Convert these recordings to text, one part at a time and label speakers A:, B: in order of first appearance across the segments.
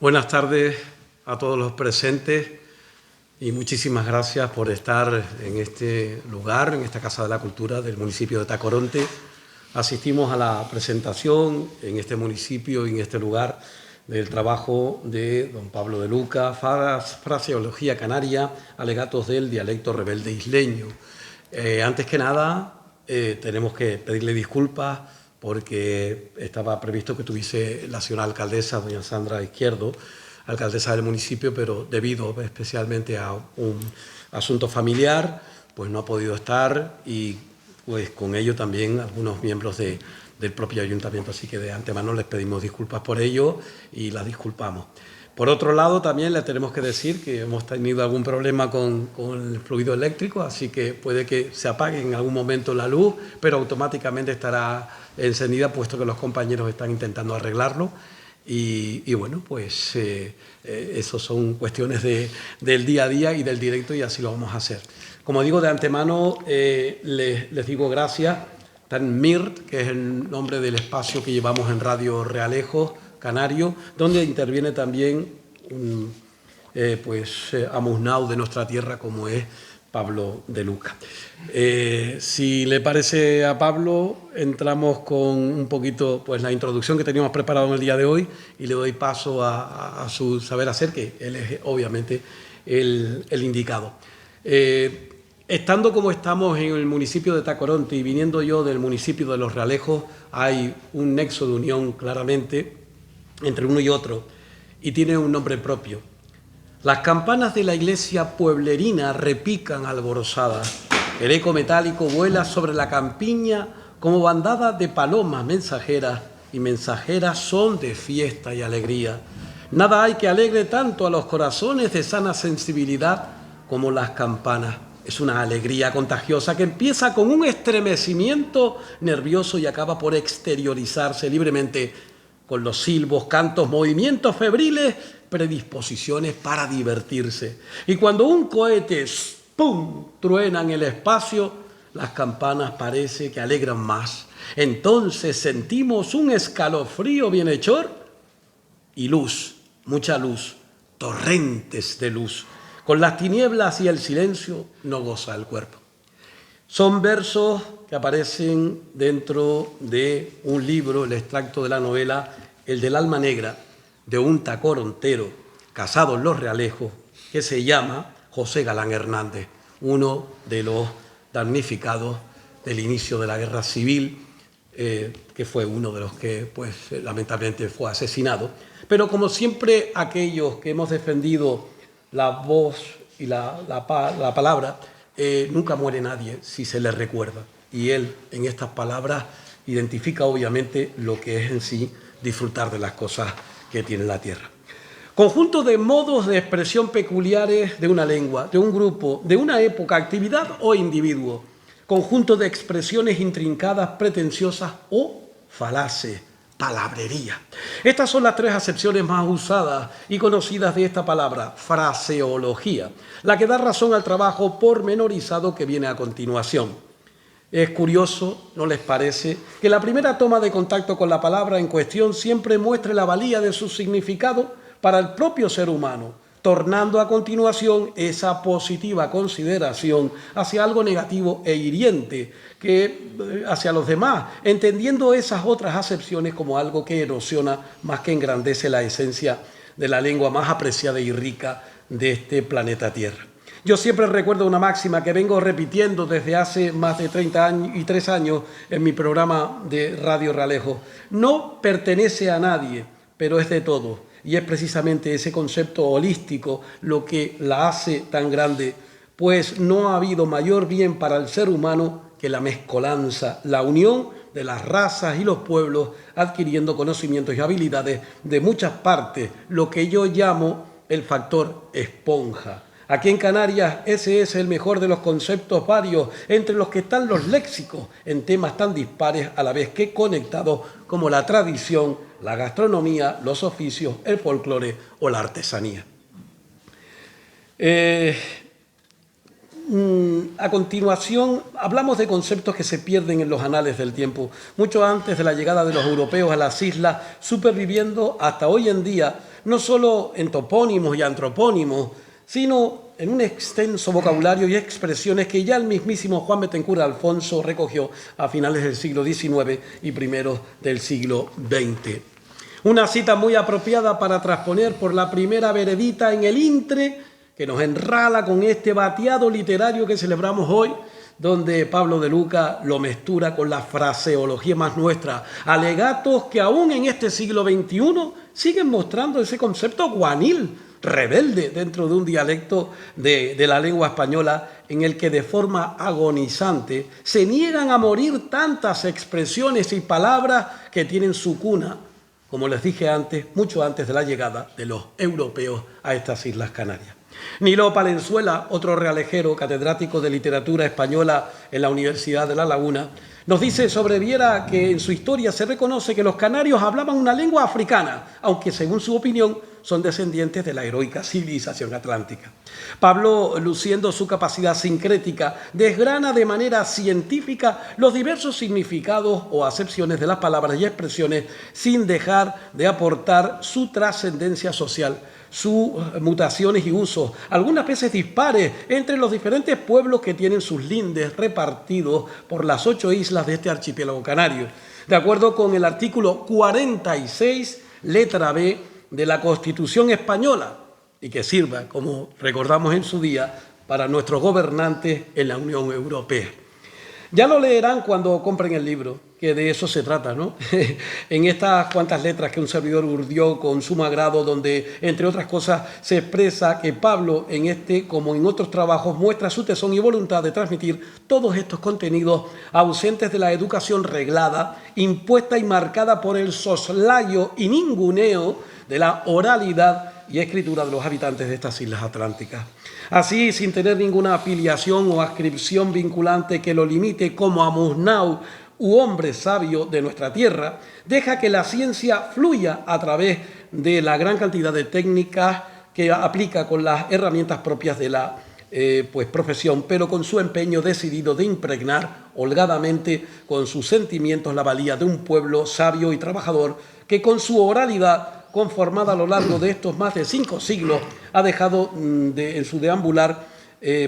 A: Buenas tardes a todos los presentes y muchísimas gracias por estar en este lugar, en esta Casa de la Cultura del municipio de Tacoronte. Asistimos a la presentación en este municipio y en este lugar del trabajo de don Pablo de Luca, Fraseología Canaria, alegatos del dialecto rebelde isleño. Antes que nada, tenemos que pedirle disculpas porque estaba previsto que tuviese la señora alcaldesa, doña Sandra Izquierdo, alcaldesa del municipio, pero debido especialmente a un asunto familiar, pues no ha podido estar y pues con ello también algunos miembros del propio ayuntamiento. Así que de antemano les pedimos disculpas por ello y las disculpamos. Por otro lado, también le tenemos que decir que hemos tenido algún problema con el fluido eléctrico, así que puede que se apague en algún momento la luz, pero automáticamente estará encendida, puesto que los compañeros están intentando arreglarlo. Y bueno, pues eso son cuestiones del día a día y del directo, y así lo vamos a hacer. Como digo de antemano, les digo gracias. Tan Mirt, que es el nombre del espacio que llevamos en Radio Realejos Canario, donde interviene también un amuznao de nuestra tierra como es Pablo de Luca. Si le parece a Pablo, entramos con un poquito pues la introducción que teníamos preparado en el día de hoy y le doy paso a su saber hacer, que él es obviamente el indicado. Estando como estamos en el municipio de Tacoronte y viniendo yo del municipio de Los Realejos, hay un nexo de unión claramente entre uno y otro, y tiene un nombre propio. Las campanas de la iglesia pueblerina repican alborozadas. El eco metálico vuela sobre la campiña como bandada de palomas mensajeras, y mensajeras son de fiesta y alegría. Nada hay que alegre tanto a los corazones de sana sensibilidad como las campanas. Es una alegría contagiosa que empieza con un estremecimiento nervioso y acaba por exteriorizarse libremente con los silbos, cantos, movimientos febriles, predisposiciones para divertirse. Y cuando un cohete, ¡pum!, truena en el espacio, las campanas parece que alegran más. Entonces sentimos un escalofrío bienhechor y luz, mucha luz, torrentes de luz. Con las tinieblas y el silencio no goza el cuerpo. Son versos que aparecen dentro de un libro, el extracto de la novela El del alma negra, de un tacorontero casado en Los Realejos, que se llama José Galán Hernández, uno de los damnificados del inicio de la guerra civil, que fue uno de los que pues lamentablemente fue asesinado. Pero como siempre aquellos que hemos defendido la voz y la palabra, nunca muere nadie si se le recuerda. Y él, en estas palabras, identifica obviamente lo que es en sí disfrutar de las cosas que tiene la tierra. Conjunto de modos de expresión peculiares de una lengua, de un grupo, de una época, actividad o individuo. Conjunto de expresiones intrincadas, pretenciosas o falaces. Palabrería. Estas son las tres acepciones más usadas y conocidas de esta palabra, fraseología, la que da razón al trabajo pormenorizado que viene a continuación. Es curioso, ¿no les parece?, que la primera toma de contacto con la palabra en cuestión siempre muestre la valía de su significado para el propio ser humano, tornando a continuación esa positiva consideración hacia algo negativo e hiriente que hacia los demás, entendiendo esas otras acepciones como algo que erosiona más que engrandece la esencia de la lengua más apreciada y rica de este planeta Tierra. Yo siempre recuerdo una máxima que vengo repitiendo desde hace más de 33 años en mi programa de Radio Realejos. No pertenece a nadie, pero es de todos. Y es precisamente ese concepto holístico lo que la hace tan grande, pues no ha habido mayor bien para el ser humano que la mezcolanza, la unión de las razas y los pueblos, adquiriendo conocimientos y habilidades de muchas partes, lo que yo llamo el factor esponja. Aquí en Canarias ese es el mejor de los conceptos varios, entre los que están los léxicos, en temas tan dispares a la vez que conectados como la tradición, la gastronomía, los oficios, el folclore o la artesanía. A continuación, hablamos de conceptos que se pierden en los anales del tiempo, mucho antes de la llegada de los europeos a las islas, superviviendo hasta hoy en día no solo en topónimos y antropónimos, sino en un extenso vocabulario y expresiones que ya el mismísimo Juan Betancur Alfonso recogió a finales del siglo XIX y primeros del siglo XX. Una cita muy apropiada para transponer por la primera veredita en el intre que nos enrala con este bateado literario que celebramos hoy, donde Pablo de Luca lo mezcla con la fraseología más nuestra, alegatos que aún en este siglo XXI siguen mostrando ese concepto guanil, rebelde dentro de un dialecto de la lengua española en el que de forma agonizante se niegan a morir tantas expresiones y palabras que tienen su cuna, como les dije antes, mucho antes de la llegada de los europeos a estas Islas Canarias. Nilo Palenzuela, otro realejero, catedrático de literatura española en la Universidad de La Laguna, nos dice sobre Viera que en su historia se reconoce que los canarios hablaban una lengua africana, aunque según su opinión son descendientes de la heroica civilización atlántica. Pablo, luciendo su capacidad sincrética, desgrana de manera científica los diversos significados o acepciones de las palabras y expresiones sin dejar de aportar su trascendencia social, sus mutaciones y usos, algunas veces dispares entre los diferentes pueblos que tienen sus lindes repartidos por las 8 islas de este archipiélago canario. De acuerdo con el artículo 46, letra B de la Constitución española, y que sirva, como recordamos en su día, para nuestros gobernantes en la Unión Europea. Ya lo leerán cuando compren el libro, que de eso se trata, ¿no? En estas cuantas letras que un servidor urdió con sumo agrado, donde, entre otras cosas, se expresa que Pablo, en este como en otros trabajos, muestra su tesón y voluntad de transmitir todos estos contenidos ausentes de la educación reglada, impuesta y marcada por el soslayo y ninguneo de la oralidad y escritura de los habitantes de estas islas atlánticas. Así, sin tener ninguna afiliación o adscripción vinculante que lo limite como a Musnau u hombre sabio de nuestra tierra, deja que la ciencia fluya a través de la gran cantidad de técnicas que aplica con las herramientas propias de la profesión, pero con su empeño decidido de impregnar holgadamente con sus sentimientos la valía de un pueblo sabio y trabajador que con su oralidad conformada a lo largo de estos más de 5 siglos, ha dejado en su deambular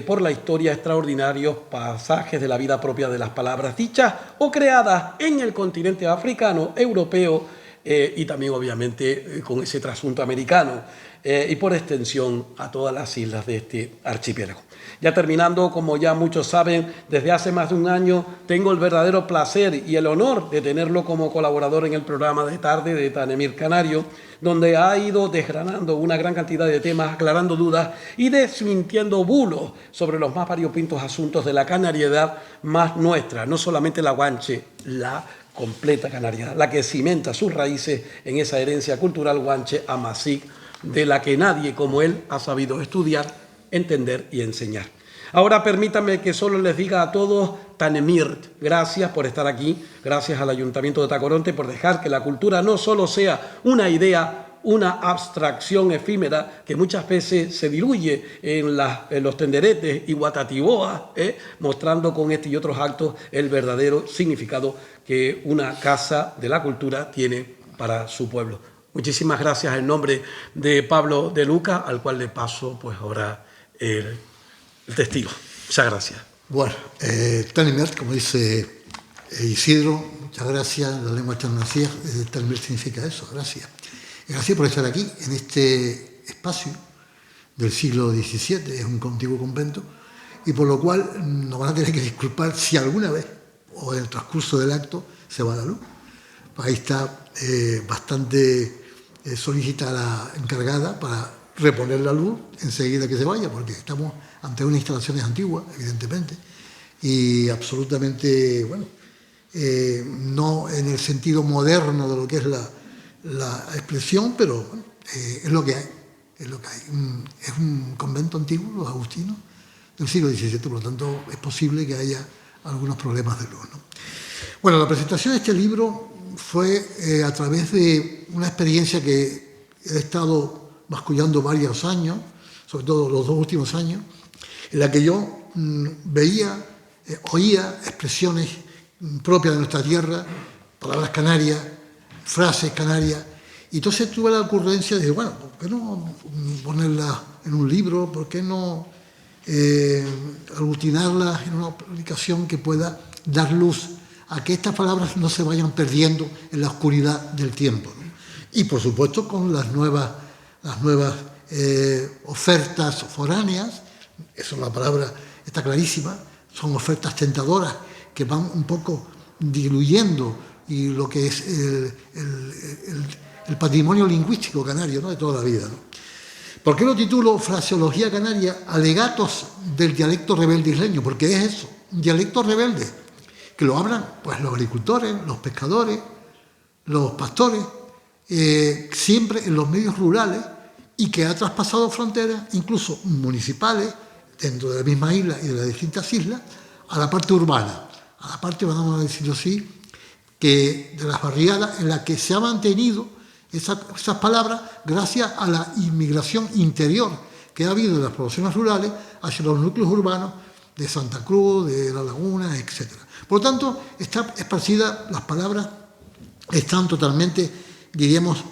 A: por la historia extraordinarios pasajes de la vida propia de las palabras dichas o creadas en el continente africano, europeo y también obviamente con ese trasunto americano y por extensión a todas las islas de este archipiélago. Ya terminando, como ya muchos saben, desde hace más de un año tengo el verdadero placer y el honor de tenerlo como colaborador en el programa de tarde de Tanemir Canario, donde ha ido desgranando una gran cantidad de temas, aclarando dudas y desmintiendo bulos sobre los más variopintos asuntos de la canariedad más nuestra, no solamente la guanche, la completa canariedad, la que cimenta sus raíces en esa herencia cultural guanche amazigh, de la que nadie como él ha sabido estudiar, entender y enseñar. Ahora permítanme que solo les diga a todos Tanemirt, gracias por estar aquí, gracias al Ayuntamiento de Tacoronte por dejar que la cultura no solo sea una idea, una abstracción efímera que muchas veces se diluye en los tenderetes y guatatiboas, mostrando con este y otros actos el verdadero significado que una casa de la cultura tiene para su pueblo. Muchísimas gracias en nombre de Pablo de Luca, al cual le paso pues ahora el testigo. Muchas gracias.
B: Bueno, Tanemirt, como dice Isidro, muchas gracias. La lengua chanacía, Tanemirt significa eso, gracias. Gracias por estar aquí, en este espacio del siglo XVII, es un antiguo convento, y por lo cual nos van a tener que disculpar si alguna vez, o en el transcurso del acto, se va la luz. Ahí está bastante solicita a la encargada para reponer la luz enseguida que se vaya, porque estamos ante unas instalaciones antiguas, evidentemente, y absolutamente, bueno, no en el sentido moderno de lo que es la expresión, pero bueno, es lo que hay, es lo que hay. Es un convento antiguo, los agustinos, del siglo XVII, por lo tanto es posible que haya algunos problemas de luz, ¿no? Bueno, la presentación de este libro fue a través de una experiencia que he estado mascullando varios años, sobre todo los 2 últimos años, en la que yo veía, oía expresiones propias de nuestra tierra, palabras canarias, frases canarias, Y entonces tuve la ocurrencia de, bueno, ¿por qué no ponerlas en un libro? ¿Por qué no aglutinarlas en una publicación que pueda dar luz a que estas palabras no se vayan perdiendo en la oscuridad del tiempo, ¿no? Y por supuesto con las nuevas ofertas foráneas, eso la palabra está clarísima, son ofertas tentadoras que van un poco diluyendo y lo que es el patrimonio lingüístico canario, ¿no?, de toda la vida, ¿no? ¿Por qué lo titulo Fraseología Canaria? Alegatos del dialecto rebelde isleño, porque es eso, un dialecto rebelde, que lo hablan pues los agricultores, los pescadores, los pastores, siempre en los medios rurales, y que ha traspasado fronteras, incluso municipales, dentro de la misma isla y de las distintas islas, a la parte urbana, a la parte, vamos a decirlo así, que de las barriadas en las que se ha mantenido esas palabras gracias a la inmigración interior que ha habido de las poblaciones rurales hacia los núcleos urbanos de Santa Cruz, de La Laguna, etc. Por lo tanto, está esparcida, las palabras están totalmente, diríamos,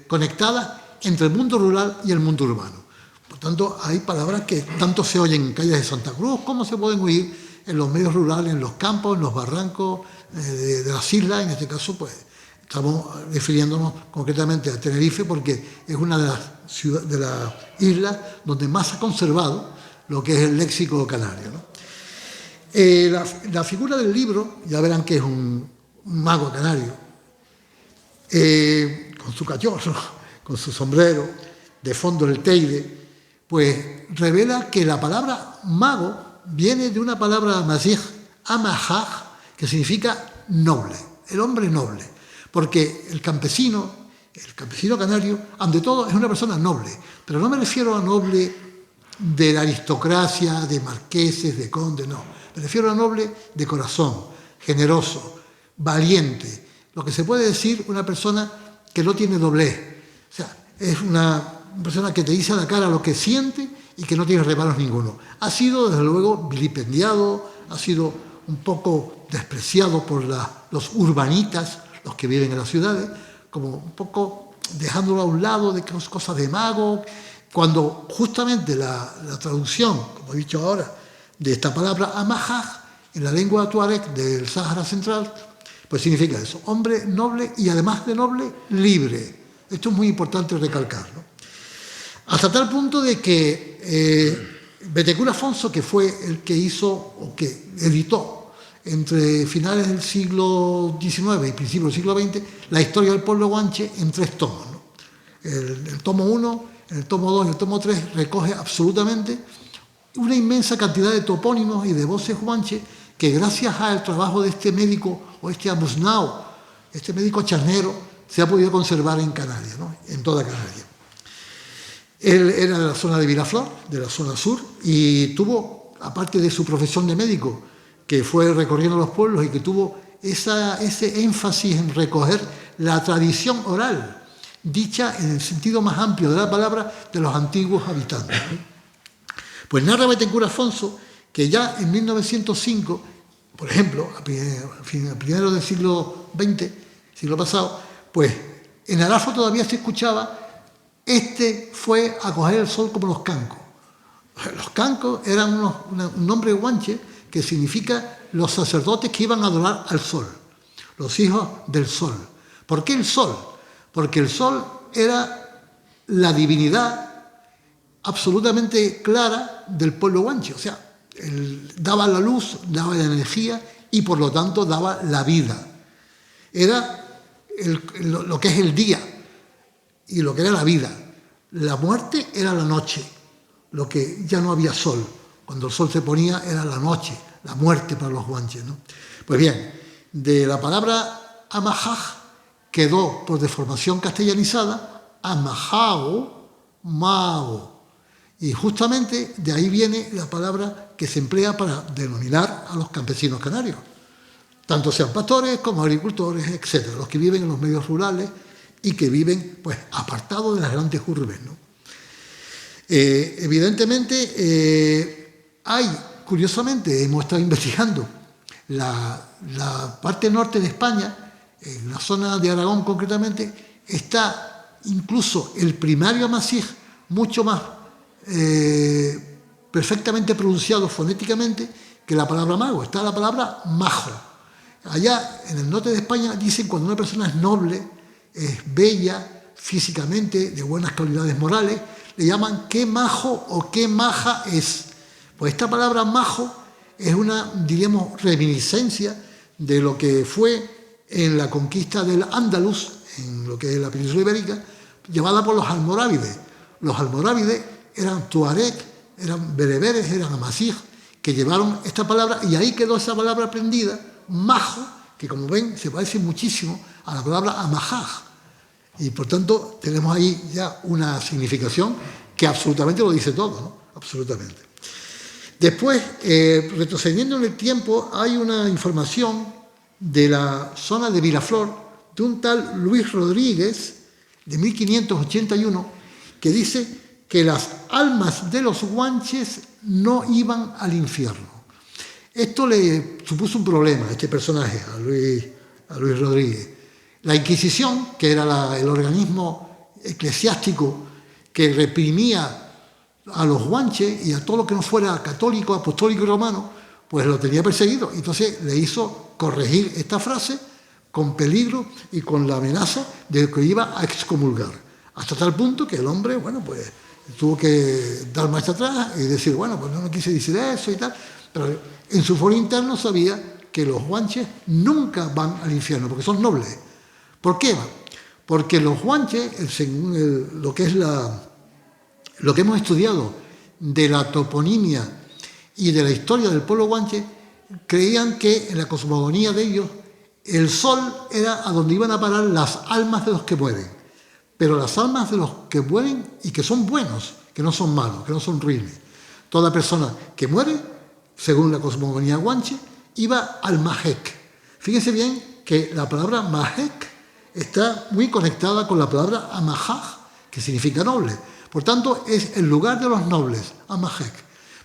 B: conectadas entre el mundo rural y el mundo urbano. Por tanto, hay palabras que tanto se oyen en calles de Santa Cruz como se pueden oír en los medios rurales, en los campos, en los barrancos de las islas. En este caso, pues, estamos refiriéndonos concretamente a Tenerife porque es una de las islas donde más se ha conservado lo que es el léxico canario, ¿no? La figura del libro, ya verán que es un mago canario, con su cachorro, con su sombrero, de fondo el teide, pues revela que la palabra mago viene de una palabra amazigh, amajaj, que significa noble, el hombre noble, porque el campesino canario, ante todo, es una persona noble, pero no me refiero a noble de la aristocracia, de marqueses, de condes, no, me refiero a noble de corazón, generoso, valiente, lo que se puede decir una persona que no tiene doblez, o sea, es una persona que te dice a la cara lo que siente y que no tiene reparos ninguno. Ha sido, desde luego, vilipendiado, ha sido un poco despreciado por los urbanitas, los que viven en las ciudades, como un poco dejándolo a un lado de cosas de mago, cuando justamente la traducción, como he dicho ahora, de esta palabra amajaj, en la lengua tuareg del Sáhara Central, pues significa eso, hombre noble y además de noble, libre. Esto es muy importante recalcar, ¿no? Hasta tal punto de que Betecur Afonso, que fue el que hizo o que editó entre finales del siglo XIX y principios del siglo XX la historia del pueblo guanche en 3 tomos, ¿no? El tomo 1, el tomo 2 y el tomo 3 recoge absolutamente una inmensa cantidad de topónimos y de voces guanche que gracias al trabajo de este médico o este abuznao, este médico charnero, se ha podido conservar en Canarias, ¿no?, en toda Canarias. Él era de la zona de Vilaflor, de la zona sur, y tuvo, aparte de su profesión de médico, que fue recorriendo los pueblos y que tuvo ese énfasis en recoger la tradición oral, dicha en el sentido más amplio de la palabra, de los antiguos habitantes, ¿no? Pues narra Betecur Afonso que ya en 1905, por ejemplo, a primeros del siglo XX, siglo pasado, pues en Arafo todavía se escuchaba: este fue a coger el sol como los cancos. Los cancos eran un nombre guanche que significa los sacerdotes que iban a adorar al sol, los hijos del sol. ¿Por qué el sol? Porque el sol era la divinidad absolutamente clara del pueblo guanche, o sea, él daba la luz, daba la energía y por lo tanto daba la vida. Era lo que es el día y lo que era la vida. La muerte era la noche, lo que ya no había sol. Cuando el sol se ponía era la noche, la muerte para los guanches, ¿no? Pues bien, de la palabra amajaj quedó por deformación castellanizada amajao, mao. Y justamente de ahí viene la palabra que se emplea para denominar a los campesinos canarios, tanto sean pastores como agricultores, etcétera, los que viven en los medios rurales y que viven, pues, apartados de las grandes urbes, ¿no? Evidentemente, curiosamente, hemos estado investigando la parte norte de España, en la zona de Aragón concretamente, está incluso el primario amasij mucho más perfectamente pronunciado fonéticamente que la palabra mago. Está la palabra majo. Allá en el norte de España dicen cuando una persona es noble, es bella físicamente, de buenas cualidades morales, le llaman qué majo o qué maja es. Pues esta palabra majo es una, diríamos, reminiscencia de lo que fue en la conquista del Andalus, en lo que es la península ibérica, llevada por los almorávides. Los almorávides eran tuareg, eran bereberes, eran amasij, que llevaron esta palabra y ahí quedó esa palabra aprendida, majo, que como ven se parece muchísimo a la palabra amajaj. Y por tanto tenemos ahí ya una significación que absolutamente lo dice todo, ¿no? Absolutamente. Después, retrocediendo en el tiempo, hay una información de la zona de Vilaflor, de un tal Luis Rodríguez, de 1581, que dice que las almas de los guanches no iban al infierno. Esto le supuso un problema a este personaje, a Luis Rodríguez. La Inquisición, que era el organismo eclesiástico que reprimía a los guanches y a todo lo que no fuera católico, apostólico y romano, pues lo tenía perseguido. Entonces le hizo corregir esta frase con peligro y con la amenaza de que iba a excomulgar. Hasta tal punto que el hombre, bueno, pues tuvo que dar marcha atrás y decir, bueno, pues no quise decir eso y tal. Pero en su foro interno sabía que los guanches nunca van al infierno, porque son nobles. ¿Por qué? Porque los guanches, según lo que hemos estudiado de la toponimia y de la historia del pueblo guanche, creían que en la cosmogonía de ellos el sol era a donde iban a parar las almas de los que mueren. Pero las almas de los que mueren y que son buenos, que no son malos, que no son ruines. Toda persona que muere, según la cosmogonía guanche, iba al Mahek. Fíjense bien que la palabra Mahek está muy conectada con la palabra Amajaj, que significa noble. Por tanto, es el lugar de los nobles, Amahek.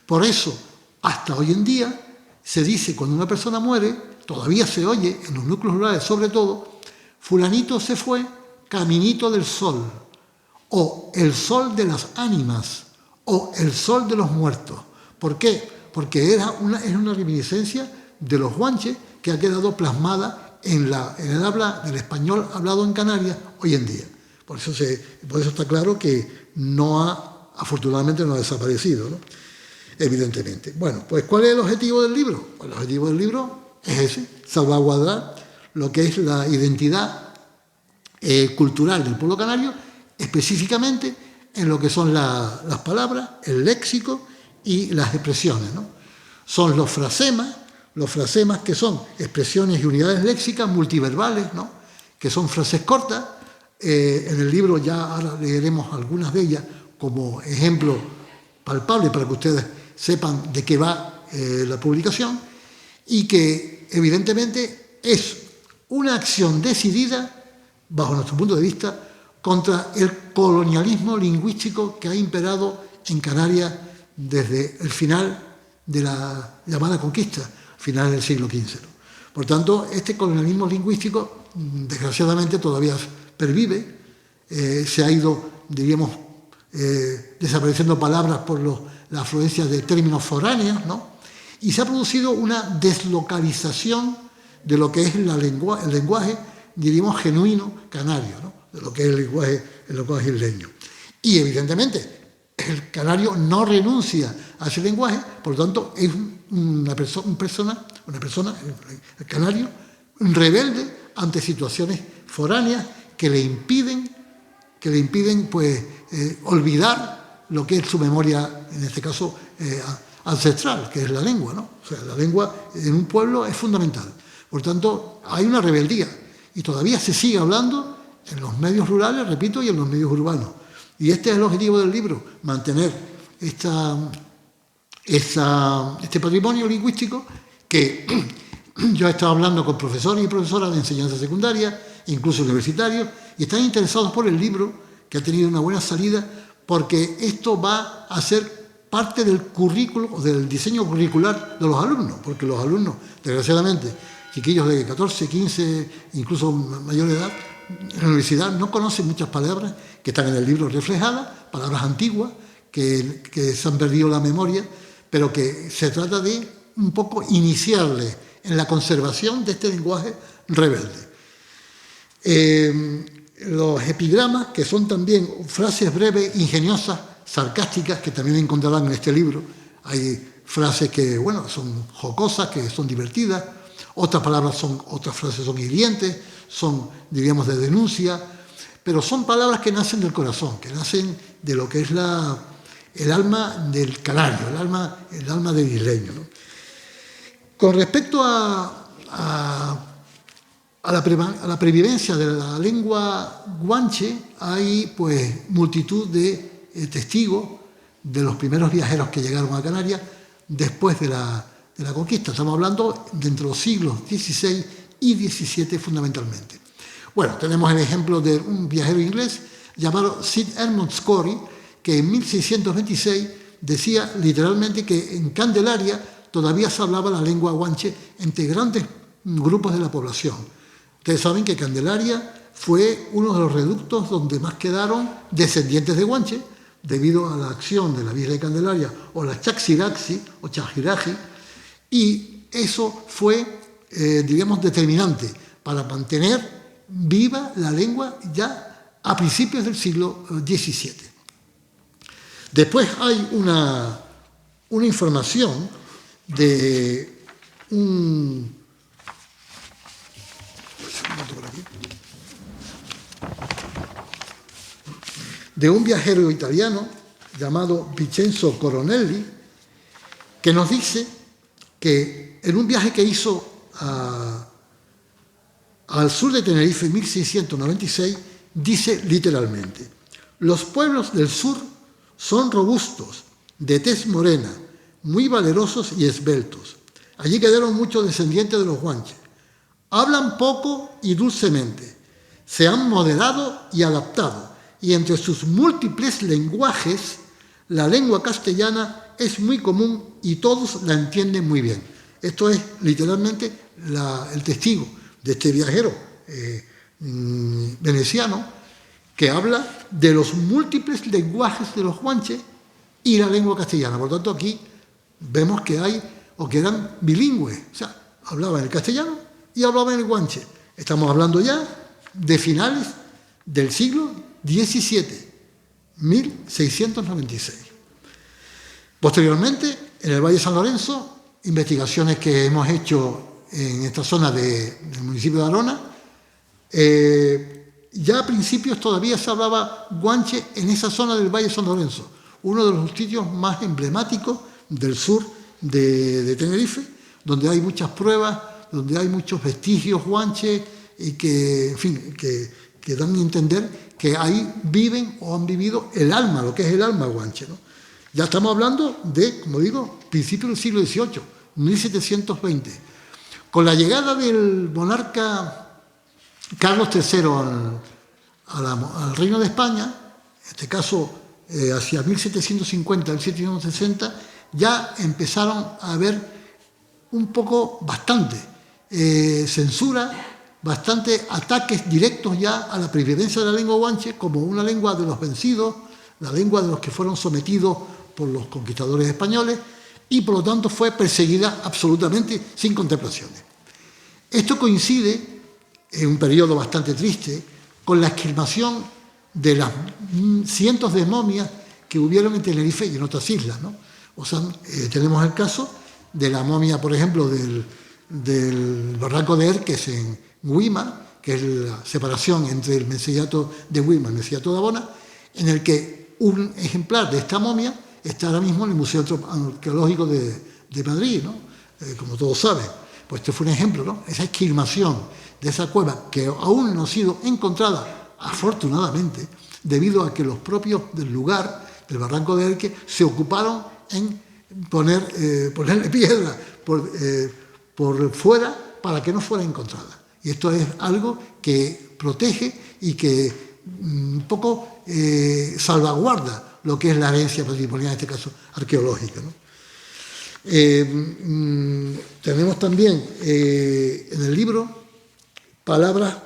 B: Por eso, hasta hoy en día, se dice cuando una persona muere, todavía se oye en los núcleos rurales sobre todo, fulanito se fue, caminito del sol, o el sol de las ánimas, o el sol de los muertos. ¿Por qué? Porque es una reminiscencia de los guanches que ha quedado plasmada en el habla del español hablado en Canarias hoy en día. Por eso está claro que afortunadamente no ha desaparecido, ¿no? Evidentemente. Bueno, pues ¿cuál es el objetivo del libro? Pues el objetivo del libro es ese, salvaguardar lo que es la identidad cultural del pueblo canario, específicamente en lo que son las palabras, el léxico y las expresiones, ¿no? Son los frasemas que son expresiones y unidades léxicas multiverbales, ¿no? Que son frases cortas. En el libro ya ahora leeremos algunas de ellas como ejemplo palpable para que ustedes sepan de qué va la publicación, y que evidentemente es una acción decidida, bajo nuestro punto de vista, contra el colonialismo lingüístico que ha imperado en Canarias desde el final de la llamada conquista, final del siglo XV. Por tanto, este colonialismo lingüístico, desgraciadamente, todavía pervive. Se ha ido, diríamos, desapareciendo palabras por la afluencia de términos foráneos, ¿no? Y se ha producido una deslocalización de lo que es el lenguaje, diríamos, genuino canario, ¿no? De lo que es el lenguaje isleño. Y evidentemente el canario no renuncia a ese lenguaje, por lo tanto es una persona, el canario, rebelde ante situaciones foráneas que le impiden pues olvidar lo que es su memoria, en este caso ancestral, que es la lengua, ¿no? O sea, la lengua en un pueblo es fundamental. Por tanto, hay una rebeldía y todavía se sigue hablando en los medios rurales, repito, y en los medios urbanos. Y este es el objetivo del libro, mantener este patrimonio lingüístico que yo he estado hablando con profesores y profesoras de enseñanza secundaria, incluso universitarios, y están interesados por el libro, que ha tenido una buena salida, porque esto va a ser parte del currículo o del diseño curricular de los alumnos, porque los alumnos, desgraciadamente, chiquillos de 14, 15, incluso mayor edad, en la universidad no conocen muchas palabras que están en el libro reflejadas, palabras antiguas que se han perdido la memoria, pero que se trata de un poco iniciarle en la conservación de este lenguaje rebelde. Los epigramas, que son también frases breves, ingeniosas, sarcásticas, que también encontrarán en este libro. Hay frases que, bueno, son jocosas, que son divertidas, otras frases son hirientes, son, diríamos, de denuncia, pero son palabras que nacen del corazón, que nacen de lo que es el alma del canario, el alma del isleño, ¿no? Con respecto a la previvencia de la lengua guanche, hay pues multitud de testigos de los primeros viajeros que llegaron a Canarias después de la conquista. Estamos hablando de entre los siglos XVI y XVII fundamentalmente. Bueno, tenemos el ejemplo de un viajero inglés llamado Sir Edmund Scory, que en 1626 decía literalmente que en Candelaria todavía se hablaba la lengua guanche entre grandes grupos de la población. Ustedes saben que Candelaria fue uno de los reductos donde más quedaron descendientes de guanche, debido a la acción de la Virgen de Candelaria o la Chaxiraxi o Chajiraji, y eso fue, digamos, determinante para mantener viva la lengua ya a principios del siglo XVII. Después hay una información de un viajero italiano llamado Vincenzo Coronelli, que nos dice que en un viaje que hizo al sur de Tenerife en 1696, dice literalmente: los pueblos del sur son robustos, de tez morena, muy valerosos y esbeltos. Allí quedaron muchos descendientes de los guanches. Hablan poco y dulcemente, se han moderado y adaptado, y entre sus múltiples lenguajes, la lengua castellana es muy común y todos la entienden muy bien. Esto es literalmente el testigo de este viajero veneciano, que habla de los múltiples lenguajes de los guanches y la lengua castellana. Por lo tanto, aquí vemos que que eran bilingües, o sea, hablaban el castellano y hablaban el guanche. Estamos hablando ya de finales del siglo XVII, 1696. Posteriormente, en el Valle de San Lorenzo, investigaciones que hemos hecho en esta zona del municipio de Arona, ya a principios todavía se hablaba guanche en esa zona del Valle de San Lorenzo, uno de los sitios más emblemáticos del sur de Tenerife, donde hay muchas pruebas, donde hay muchos vestigios guanches y que, en fin, que dan a entender que ahí viven o han vivido el alma, lo que es el alma guanche, ¿no? Ya estamos hablando de, como digo, principios del siglo XVIII, 1720. Con la llegada del monarca Carlos III al Reino de España, en este caso hacia 1750, 1760, ya empezaron a haber un poco bastante censura, bastante ataques directos ya a la previvencia de la lengua guanche como una lengua de los vencidos, la lengua de los que fueron sometidos por los conquistadores españoles, y por lo tanto fue perseguida absolutamente sin contemplaciones. Esto coincide en un periodo bastante triste con la exhumación de las cientos de momias que hubieron en Tenerife y en otras islas, ¿no? O sea, tenemos el caso de la momia, por ejemplo, del barranco de Erques en Güímar, que es la separación entre el mencellato de Güímar y el mencellato de Abona, en el que un ejemplar de esta momia está ahora mismo en el Museo Arqueológico de Madrid, ¿no? Como todos saben. Pues este fue un ejemplo, ¿no? Esa exhumación de esa cueva, que aún no ha sido encontrada, afortunadamente, debido a que los propios del lugar, del barranco de Erques, se ocuparon en ponerle piedra por fuera para que no fuera encontrada. Y esto es algo que protege y que un poco salvaguarda lo que es la herencia patrimonial, en este caso arqueológica, ¿no? Tenemos también en el libro palabras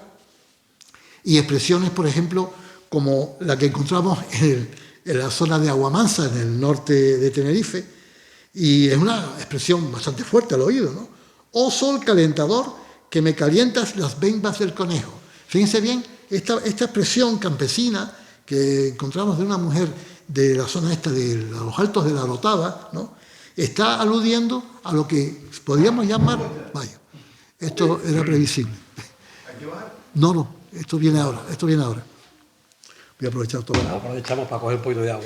B: y expresiones, por ejemplo, como la que encontramos en la zona de Aguamansa, en el norte de Tenerife, y es una expresión bastante fuerte al oído, ¿no? Oh sol calentador, que me calientas las bembas del conejo. Fíjense bien, esta expresión campesina que encontramos de una mujer de la zona esta de los altos de la Orotava, ¿no? Está aludiendo a lo que podríamos llamar... Vaya, esto era previsible. No, esto viene ahora. Voy a aprovechar todo.
A: Aprovechamos para coger un poquito de agua.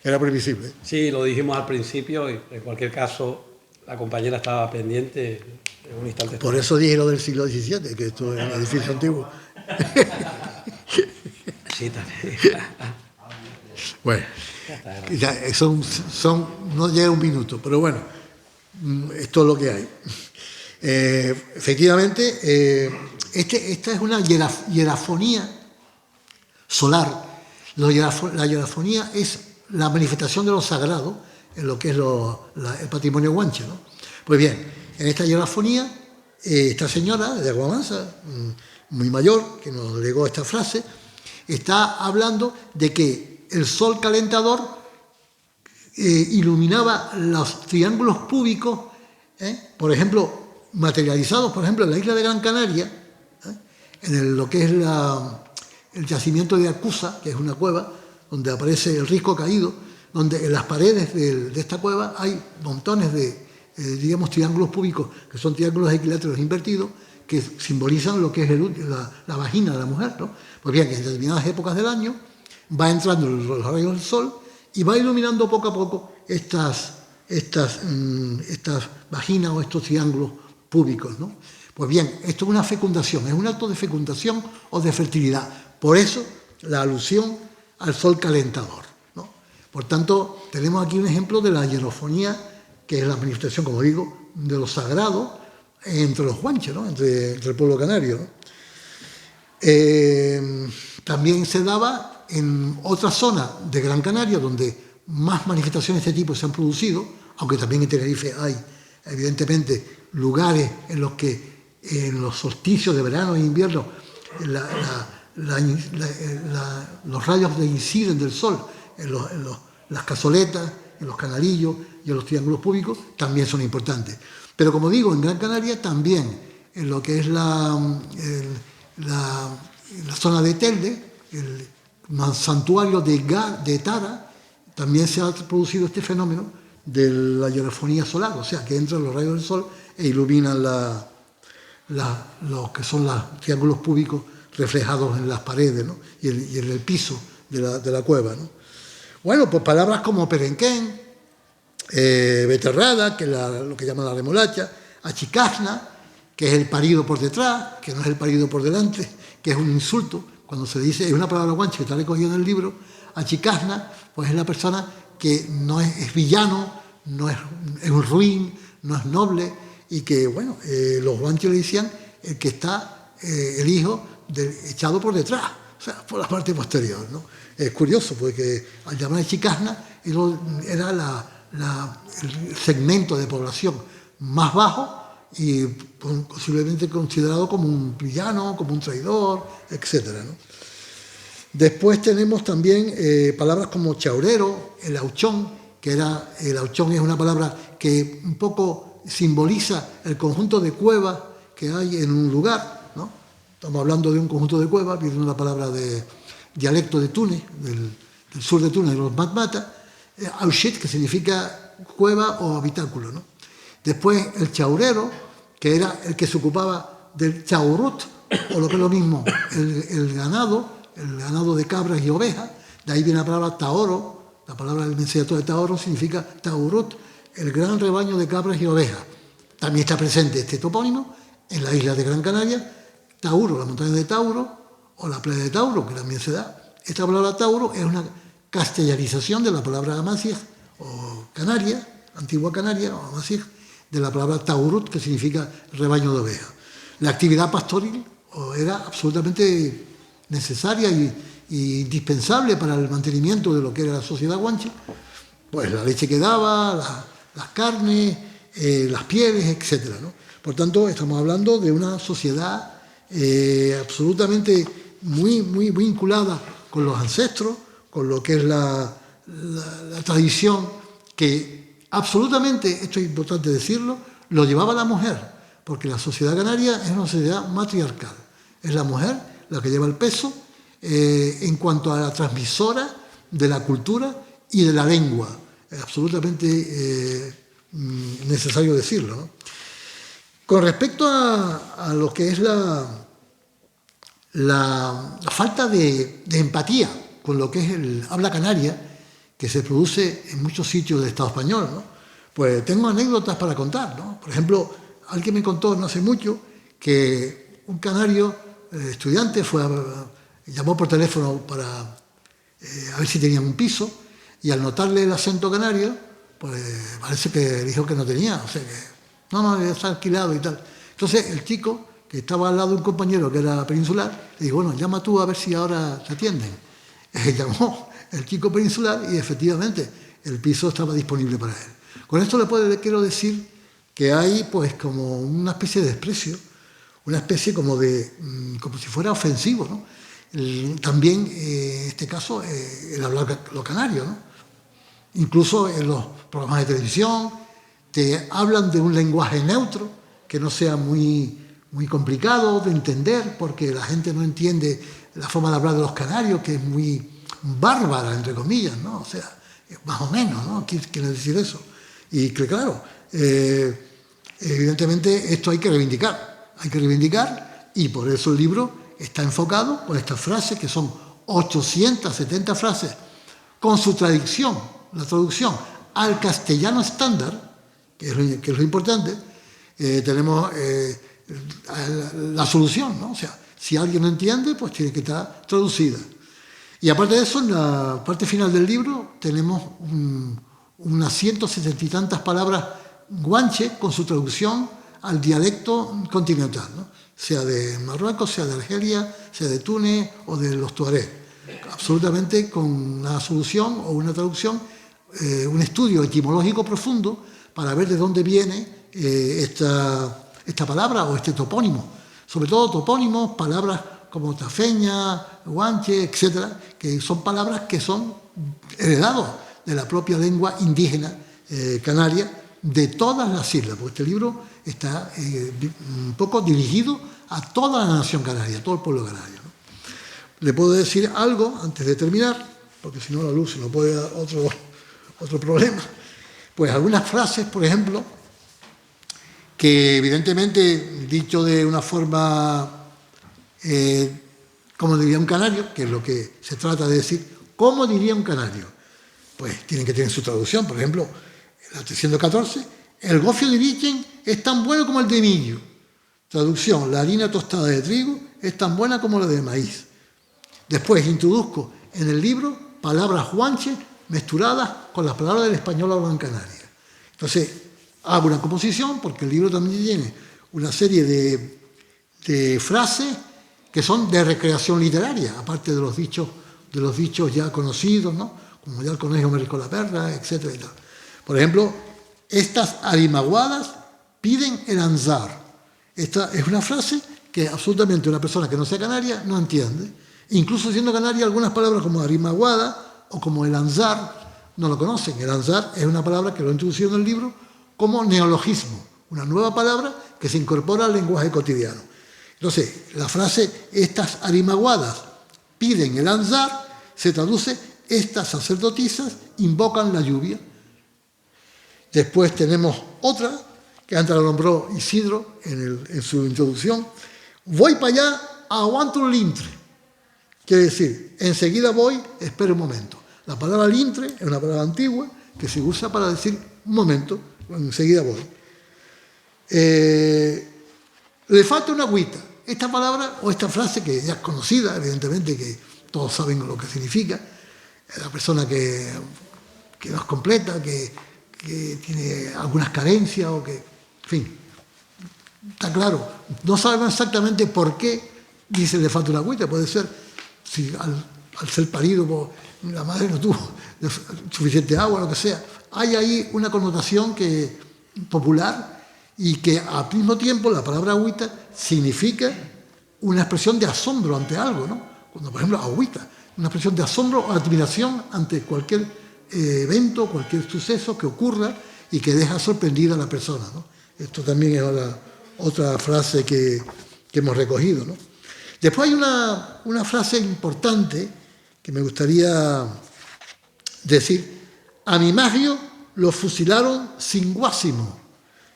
B: Era previsible.
A: Sí, lo dijimos al principio y en cualquier caso la compañera estaba pendiente en un instante.
B: Por eso dije lo del siglo XVII, que esto es un edificio antiguo.
A: Sí, también.
B: Bueno, no llega un minuto, pero bueno, esto es lo que hay. Efectivamente, esta es una hierafonía solar. La hierafonía es la manifestación de lo sagrado en lo que es el patrimonio guanche, ¿no? Pues bien, en esta hierafonía, esta señora de Aguamansa, muy mayor, que nos legó esta frase, está hablando de que el sol calentador iluminaba los triángulos púbicos, por ejemplo, materializados, por ejemplo, en la isla de Gran Canaria, en lo que es el yacimiento de Acusa, que es una cueva donde aparece el risco caído, donde en las paredes de esta cueva hay montones de, digamos, triángulos púbicos, que son triángulos equiláteros invertidos, que simbolizan lo que es la vagina de la mujer, ¿no? Pues bien, que en determinadas épocas del año va entrando los rayos del sol y va iluminando poco a poco estas vaginas o estos triángulos púbicos, ¿no? Pues bien, esto es una fecundación, es un acto de fecundación o de fertilidad. Por eso la alusión al sol calentador, ¿no? Por tanto, tenemos aquí un ejemplo de la hierofonía, que es la manifestación, como digo, de lo sagrado entre los guanches, ¿no? entre el pueblo canario, ¿no? También se daba en otras zonas de Gran Canaria, donde más manifestaciones de este tipo se han producido, aunque también en Tenerife hay, evidentemente, lugares en los que en los solsticios de verano e invierno los rayos que inciden del sol en las cazoletas, en los canalillos y en los triángulos púbicos también son importantes. Pero como digo, en Gran Canaria también, en lo que es la zona de Telde, el santuario de Tara, también se ha producido este fenómeno de la hierofonía solar, o sea, que entran los rayos del sol e iluminan los que son los triángulos púbicos reflejados en las paredes, ¿no? y en el piso de la cueva, ¿no? Bueno, pues palabras como perenquén, beterrada, que es lo que llaman la remolacha, achicasna, que es el parido por detrás, que no es el parido por delante, que es un insulto. Cuando se dice, es una palabra guanche que está recogida en el libro, achicasna, pues es la persona que no es villano, no es un ruin, no es noble, y que, bueno, los guanches le decían el que está, el hijo echado por detrás, o sea, por la parte posterior, ¿no? Es curioso, porque al llamar achicasna era el segmento de población más bajo y posiblemente considerado como un villano, como un traidor, etc., ¿no? Después tenemos también palabras como chaurero, el auchón, el auchón es una palabra que un poco simboliza el conjunto de cuevas que hay en un lugar, ¿no? Estamos hablando de un conjunto de cuevas, viene una palabra de dialecto de Túnez, del sur de Túnez, de los Matmata, aushit, que significa cueva o habitáculo, ¿no? Después el chaurero, que era el que se ocupaba del chaurut, o lo que es lo mismo, el ganado de cabras y ovejas. De ahí viene la palabra taoro, la palabra del mensaje de taoro significa taurut, el gran rebaño de cabras y ovejas. También está presente este topónimo en la isla de Gran Canaria, Tauro, la montaña de Tauro, o la playa de Tauro, que también se da. Esta palabra Tauro es una castellanización de la palabra Amasig, o Canaria, antigua Canaria, o Amasig, de la palabra Taurut, que significa rebaño de ovejas. La actividad pastoril era absolutamente necesaria y indispensable para el mantenimiento de lo que era la sociedad guanche, pues la leche que daba, las carnes, las pieles, etc., ¿no? Por tanto, estamos hablando de una sociedad absolutamente muy vinculada con los ancestros, con lo que es la tradición, que absolutamente, esto es importante decirlo, lo llevaba la mujer, porque la sociedad canaria es una sociedad matriarcal. Es la mujer la que lleva el peso en cuanto a la transmisora de la cultura y de la lengua. Es absolutamente necesario decirlo, ¿no? Con respecto a lo que es la falta de empatía con lo que es el habla canaria, que se produce en muchos sitios del Estado español, ¿no? Pues tengo anécdotas para contar, ¿no? Por ejemplo, alguien me contó no hace mucho que un canario estudiante llamó por teléfono para a ver si tenían un piso, y al notarle el acento canario, pues parece que dijo que no tenía, o sea que no, está alquilado y tal. Entonces el chico, que estaba al lado de un compañero que era peninsular, le dijo, bueno, llama tú a ver si ahora te atienden. Llamó el chico peninsular y efectivamente el piso estaba disponible para él. Con esto quiero decir que hay pues como una especie de desprecio, una especie como si fuera ofensivo, ¿no? También en este caso el hablar lo canario, ¿no? Incluso en los programas de televisión te hablan de un lenguaje neutro que no sea muy complicado de entender, porque la gente no entiende la forma de hablar de los canarios, que es muy bárbara, entre comillas, ¿no? O sea, más o menos, ¿no? Quiere decir eso. Y que claro, evidentemente esto hay que reivindicar, y por eso el libro está enfocado con estas frases, que son 870 frases, con su traducción, la traducción al castellano estándar, que es lo importante. Tenemos la solución, ¿no? O sea, si alguien no entiende, pues tiene que estar traducida. Y aparte de eso, en la parte final del libro tenemos unas 170 y tantas palabras guanche con su traducción al dialecto continental, ¿no? Sea de Marruecos, sea de Argelia, sea de Túnez o de los tuareg. Absolutamente con una solución o una traducción, un estudio etimológico profundo para ver de dónde viene esta palabra o este topónimo. Sobre todo topónimos, palabras como tafeña, guanche, etcétera, que son palabras que son heredados de la propia lengua indígena canaria de todas las islas, porque este libro está un poco dirigido a toda la nación canaria, a todo el pueblo canario, ¿no? Le puedo decir algo antes de terminar, porque si no la luz se nos puede dar otro problema. Pues algunas frases, por ejemplo, que evidentemente, dicho de una forma, como diría un canario, que es lo que se trata de decir, ¿cómo diría un canario? Pues tienen que tener su traducción. Por ejemplo, en la 314, el gofio de Irichen es tan bueno como el de millo. Traducción, la harina tostada de trigo es tan buena como la de maíz. Después introduzco en el libro palabras guanches mezcladas con las palabras del español hablado en Canarias. Entonces, hago una composición, porque el libro también tiene una serie de frases que son de recreación literaria, aparte de los dichos ya conocidos, ¿no? Como ya el conejo me riscó la perra, etcétera y tal. Por ejemplo, estas arimaguadas piden el anzar. Esta es una frase que absolutamente una persona que no sea canaria no entiende. Incluso siendo canaria, algunas palabras como arimaguada o como el anzar no lo conocen. El anzar es una palabra que lo he introducido en el libro como neologismo, una nueva palabra que se incorpora al lenguaje cotidiano. Entonces, la frase estas arimaguadas piden el anzar se traduce estas sacerdotisas invocan la lluvia. Después tenemos otra, que antes la nombró Isidro en su introducción. Voy para allá, aguanto un lintre. Quiere decir, enseguida voy, espera un momento. La palabra lintre es una palabra antigua que se usa para decir un momento, enseguida voy. Le falta una agüita. Esta palabra o esta frase, que ya es conocida, evidentemente, que todos saben lo que significa, la persona que no es completa, que tiene algunas carencias o que, en fin, está claro. No sabemos exactamente por qué dice le falta una agüita. Puede ser si al ser parido la madre no tuvo suficiente agua, lo que sea. Hay ahí una connotación popular y que al mismo tiempo la palabra agüita significa una expresión de asombro ante algo, ¿no? Cuando, por ejemplo, agüita, una expresión de asombro o admiración ante cualquier evento, cualquier suceso que ocurra y que deja sorprendida a la persona, ¿no? Esto también es otra frase que hemos recogido, ¿no? Después hay una frase importante que me gustaría decir. A mi Magio lo fusilaron sin guásimo.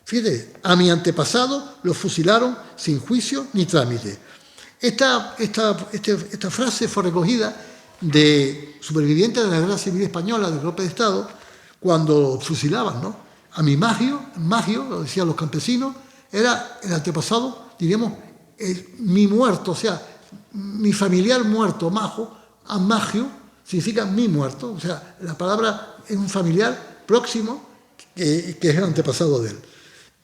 B: Fíjate, a mi antepasado lo fusilaron sin juicio ni trámite. Esta frase fue recogida de supervivientes de la Guerra Civil Española, del golpe de Estado, cuando lo fusilaban, ¿no? A mi Magio, lo decían los campesinos, era el antepasado, diríamos, mi muerto, o sea, mi familiar muerto, Majo, a Magio, significa mi muerto, o sea, la palabra es un familiar próximo que es el antepasado de él.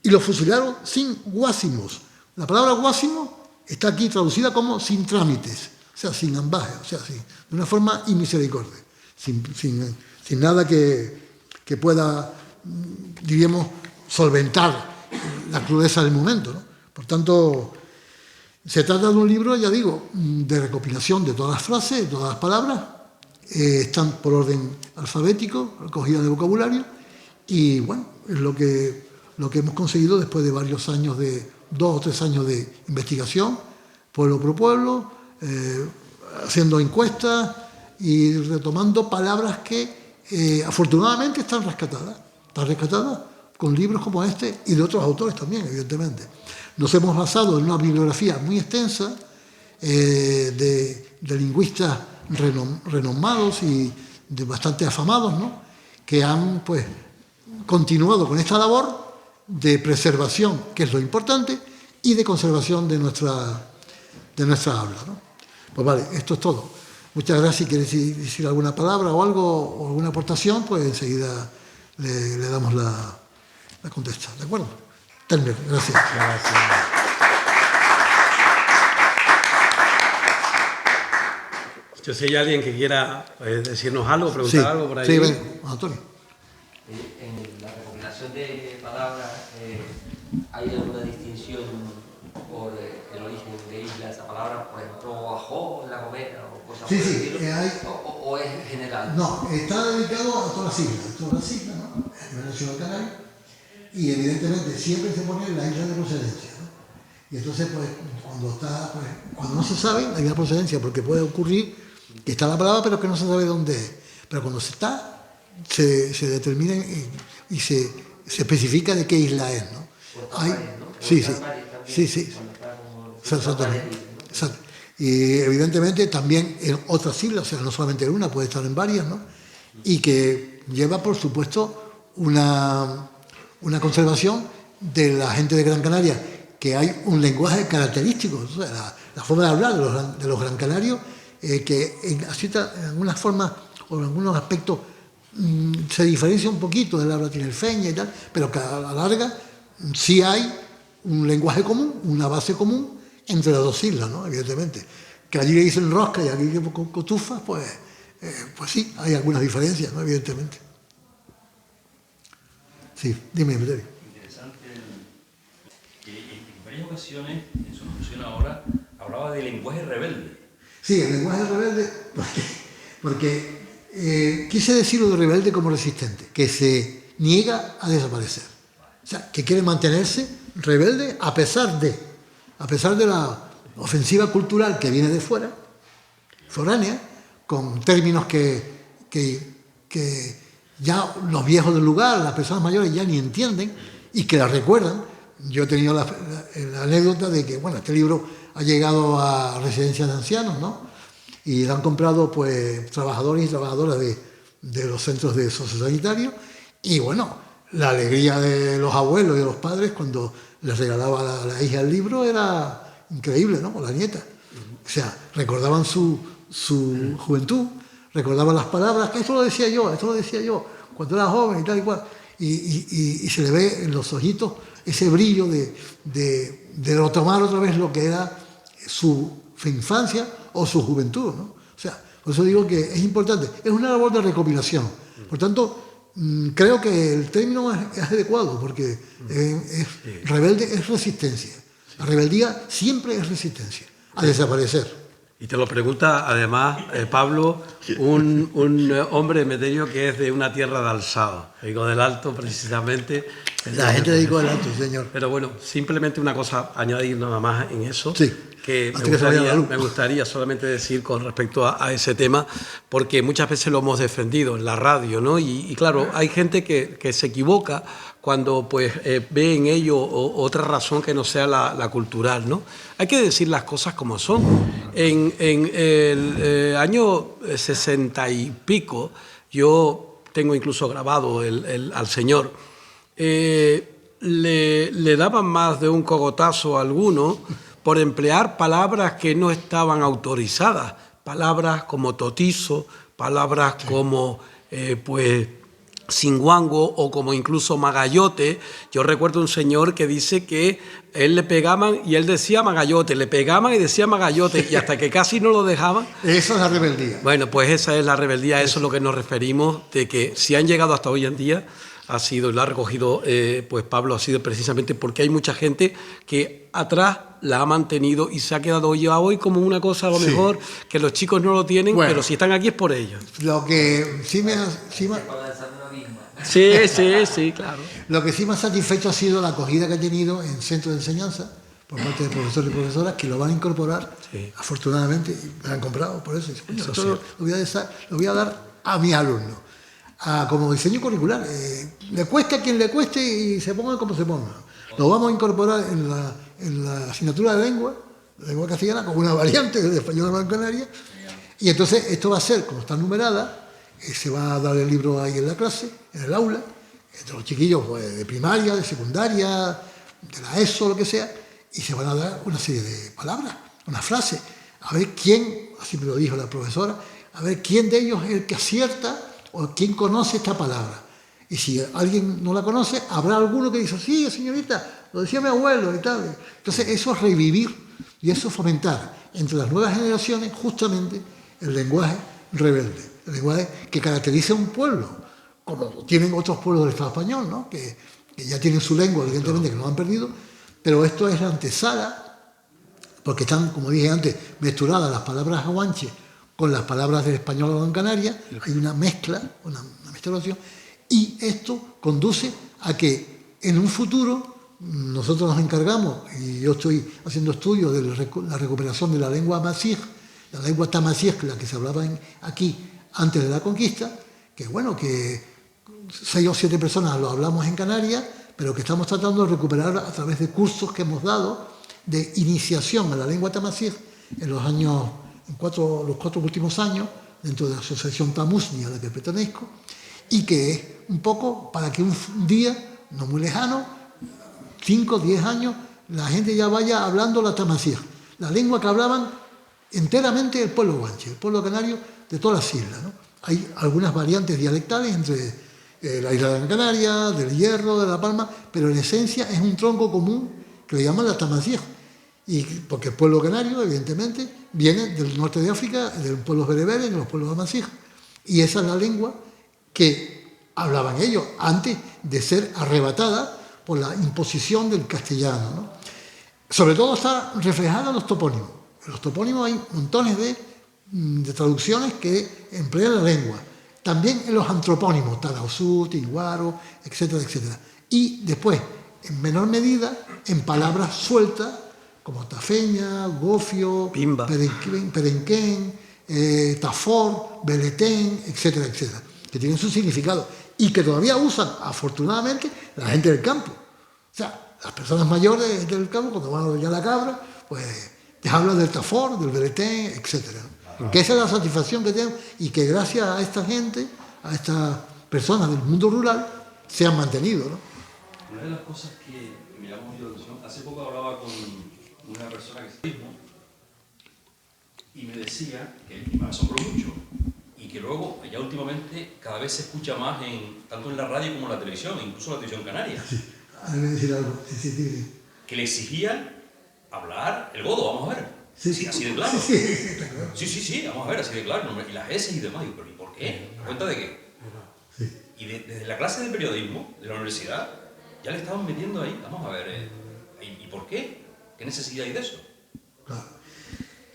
B: Y lo fusilaron sin guásimos. La palabra guásimo está aquí traducida como sin trámites, o sea, sin ambaje, o sea, de una forma inmisericordia, sin nada que pueda, diríamos, solventar la crudeza del momento, ¿no? Por tanto, se trata de un libro, ya digo, de recopilación de todas las frases, de todas las palabras, están por orden alfabético, recogida de vocabulario, y bueno, es lo que hemos conseguido después de varios años, de 2 o 3 años de investigación, pueblo por pueblo, haciendo encuestas y retomando palabras que afortunadamente están rescatadas con libros como este y de otros autores también, evidentemente. Nos hemos basado en una bibliografía muy extensa de lingüistas renombrados y de bastante afamados, ¿no? Que han pues continuado con esta labor de preservación, que es lo importante, y de conservación de nuestra habla, ¿no? Pues vale, esto es todo. Muchas gracias. Si quieres decir alguna palabra o algo, o alguna aportación, pues enseguida le damos la contesta. ¿De acuerdo? Telmer, gracias.
A: Gracias. Yo sé, hay alguien que quiera decirnos algo, preguntar algo por ahí.
B: Sí, ven, Antonio.
C: En la recopilación de palabras, ¿hay alguna distinción por el origen de isla esa palabra? Por ejemplo, ajó en La Gomera o cosas por el estilo. ¿O es general?
B: No, está dedicado a todas las islas, ¿no? A nivel nacional canario, y evidentemente siempre se pone la isla de procedencia, ¿no? Y entonces, pues, cuando no se sabe la isla de procedencia, porque puede ocurrir que está la palabra, pero que no se sabe dónde es. Pero cuando se determina y se especifica de qué isla es, ¿no? Sí. Exactamente. Exacto. Y evidentemente también en otras islas, o sea, no solamente en una, puede estar en varias, ¿no? Y que lleva, por supuesto, una conservación de la gente de Gran Canaria, que hay un lenguaje característico, o sea, la forma de hablar de los gran canarios, que en algunas formas o en algunos aspectos se diferencia un poquito del habla tinerfeña y tal, pero que a la larga sí hay un lenguaje común, una base común entre las dos islas, ¿no? Evidentemente. Que allí le dicen rosca y aquí cotufas, pues sí, hay algunas diferencias, ¿no? Evidentemente. Sí, dime, Meterio.
D: Interesante que en varias ocasiones, en su función ahora, hablaba de lenguaje rebelde.
B: Sí, el lenguaje rebelde, porque quise decirlo de rebelde como resistente, que se niega a desaparecer. O sea, que quiere mantenerse rebelde a pesar de la ofensiva cultural que viene de fuera, foránea, con términos que ya los viejos del lugar, las personas mayores ya ni entienden y que la recuerdan. Yo he tenido la anécdota de que, bueno, este libro ha llegado a residencias de ancianos, ¿no? Y lo han comprado, pues, trabajadores y trabajadoras de los centros de sociosanitarios. Y, bueno, la alegría de los abuelos y de los padres cuando les regalaba a la hija el libro era increíble, ¿no? O la nieta. O sea, recordaban su juventud, recordaban las palabras, que esto lo decía yo, cuando era joven y tal y cual. Y se le ve en los ojitos ese brillo de retomar otra vez lo que era su infancia o su juventud, ¿no? O sea, por eso digo que es importante. Es una labor de recopilación. Por tanto, creo que el término es adecuado, porque rebelde es resistencia. La rebeldía siempre es resistencia. a desaparecer.
A: Y te lo pregunta, además, Pablo, un hombre emeterio que es de una tierra de Alzado, digo del Alto precisamente.
B: La gente dedicó al Alto, señor.
A: Pero bueno, simplemente una cosa, añadir nada más en eso,
B: Sí,
A: que
B: antes que se vaya la luz.
A: me gustaría solamente decir con respecto a ese tema, porque muchas veces lo hemos defendido en la radio, ¿no? Y claro, hay gente que se equivoca cuando pues ve en ello otra razón que no sea la cultural, ¿no? Hay que decir las cosas como son. En el año 60 y pico, yo tengo incluso grabado al señor, le daban más de un cogotazo a alguno por emplear palabras que no estaban autorizadas, palabras como totizo, palabras como pues singuango o como incluso magayote. Yo recuerdo un señor que dice que él le pegaban y él decía magayote, le pegaban y decía magayote y hasta que casi no lo dejaban.
B: Esa es la rebeldía.
A: Bueno, pues esa es la rebeldía, eso es lo que nos referimos, de que si han llegado hasta hoy en día, ha sido, y lo ha recogido pues Pablo, ha sido precisamente porque hay mucha gente que atrás la ha mantenido y se ha quedado ya hoy como una cosa a lo mejor que los chicos no lo tienen,
B: bueno,
A: pero si están aquí es por ellos.
B: Lo que sí me
A: Sí, claro.
B: Lo que sí me ha satisfecho ha sido la acogida que ha tenido en centros de enseñanza por parte de profesores y profesoras que lo van a incorporar, afortunadamente, y me han comprado por eso. Esto lo voy a dar a mi alumno, como diseño curricular. Le cueste a quien le cueste y se ponga como se ponga. Lo vamos a incorporar en la asignatura de lengua castellana, como una variante del español de Gran Canaria, y entonces esto va a ser, como está numerada, se va a dar el libro ahí en la clase, en el aula, entre los chiquillos pues, de primaria, de secundaria, de la ESO, lo que sea, y se van a dar una serie de palabras, una frase, a ver quién, así me lo dijo la profesora, a ver quién de ellos es el que acierta o quién conoce esta palabra. Y si alguien no la conoce, habrá alguno que dice, sí, señorita, lo decía mi abuelo y tal. Entonces eso es revivir y eso es fomentar entre las nuevas generaciones justamente el lenguaje rebelde. El lenguaje que caracteriza a un pueblo, como tienen otros pueblos del Estado español, ¿no? que ya tienen su lengua, evidentemente, que no han perdido, pero esto es la antesala, porque están, como dije antes, mezcladas las palabras aguanche con las palabras del español de Gran Canaria, hay una mezcla, una mezclación, y esto conduce a que en un futuro nosotros nos encargamos, y yo estoy haciendo estudios de la recuperación de la lengua amazigh, la lengua tamazigh, la que se hablaba aquí antes de la conquista, que bueno, que 6 o 7 personas lo hablamos en Canarias, pero que estamos tratando de recuperar a través de cursos que hemos dado de iniciación a la lengua tamazigh en los 4 últimos años, dentro de la asociación Tamusni a la que pertenezco, y que es un poco para que un día, no muy lejano, 5 o 10 años, la gente ya vaya hablando la tamazigh, la lengua que hablaban enteramente el pueblo guanche, el pueblo canario de todas las islas, ¿no? Hay algunas variantes dialectales entre la isla de Gran Canaria, del Hierro, de La Palma, pero en esencia es un tronco común que le llaman la tamazigh, y porque el pueblo canario, evidentemente, viene del norte de África, de los pueblos bereberes, de los pueblos amazigh, y esa es la lengua que hablaban ellos antes de ser arrebatada por la imposición del castellano, ¿no? Sobre todo está reflejada en los topónimos. En los topónimos hay montones de traducciones que emplean la lengua. También en los antropónimos, Tarausú, Tiguaro, etcétera, etcétera. Y después, en menor medida, en palabras sueltas, como tafeña, gofio,
A: Pimba,
B: perenquén, tafor, beletén, etcétera, etcétera, que tienen su significado y que todavía usan, afortunadamente, la gente del campo. O sea, las personas mayores del campo, cuando van ya a la cabra, pues te hablan del tafor, del beletén, etcétera. Que esa es la satisfacción que tenemos y que gracias a esta gente, a estas personas del mundo rural, se han mantenido, ¿no?
D: Una de las cosas que me llamó mucho la atención, hace poco hablaba con una persona que es mismo y me decía, que me asombró mucho, y que luego, ya últimamente, cada vez se escucha más tanto en la radio como en la televisión, incluso en la televisión canaria.
B: Sí. A ver, decir algo. Sí.
D: Que le exigían hablar el godo, vamos a ver. Sí, así de claro. Sí, vamos a ver, así de claro. Y las S y demás. Digo, ¿pero y por qué? ¿Cuenta de qué?
B: Sí.
D: Y desde la clase de periodismo de la universidad ya le estaban metiendo ahí. Vamos a ver, ¿y por qué? ¿Qué necesidad hay de eso?
B: Claro.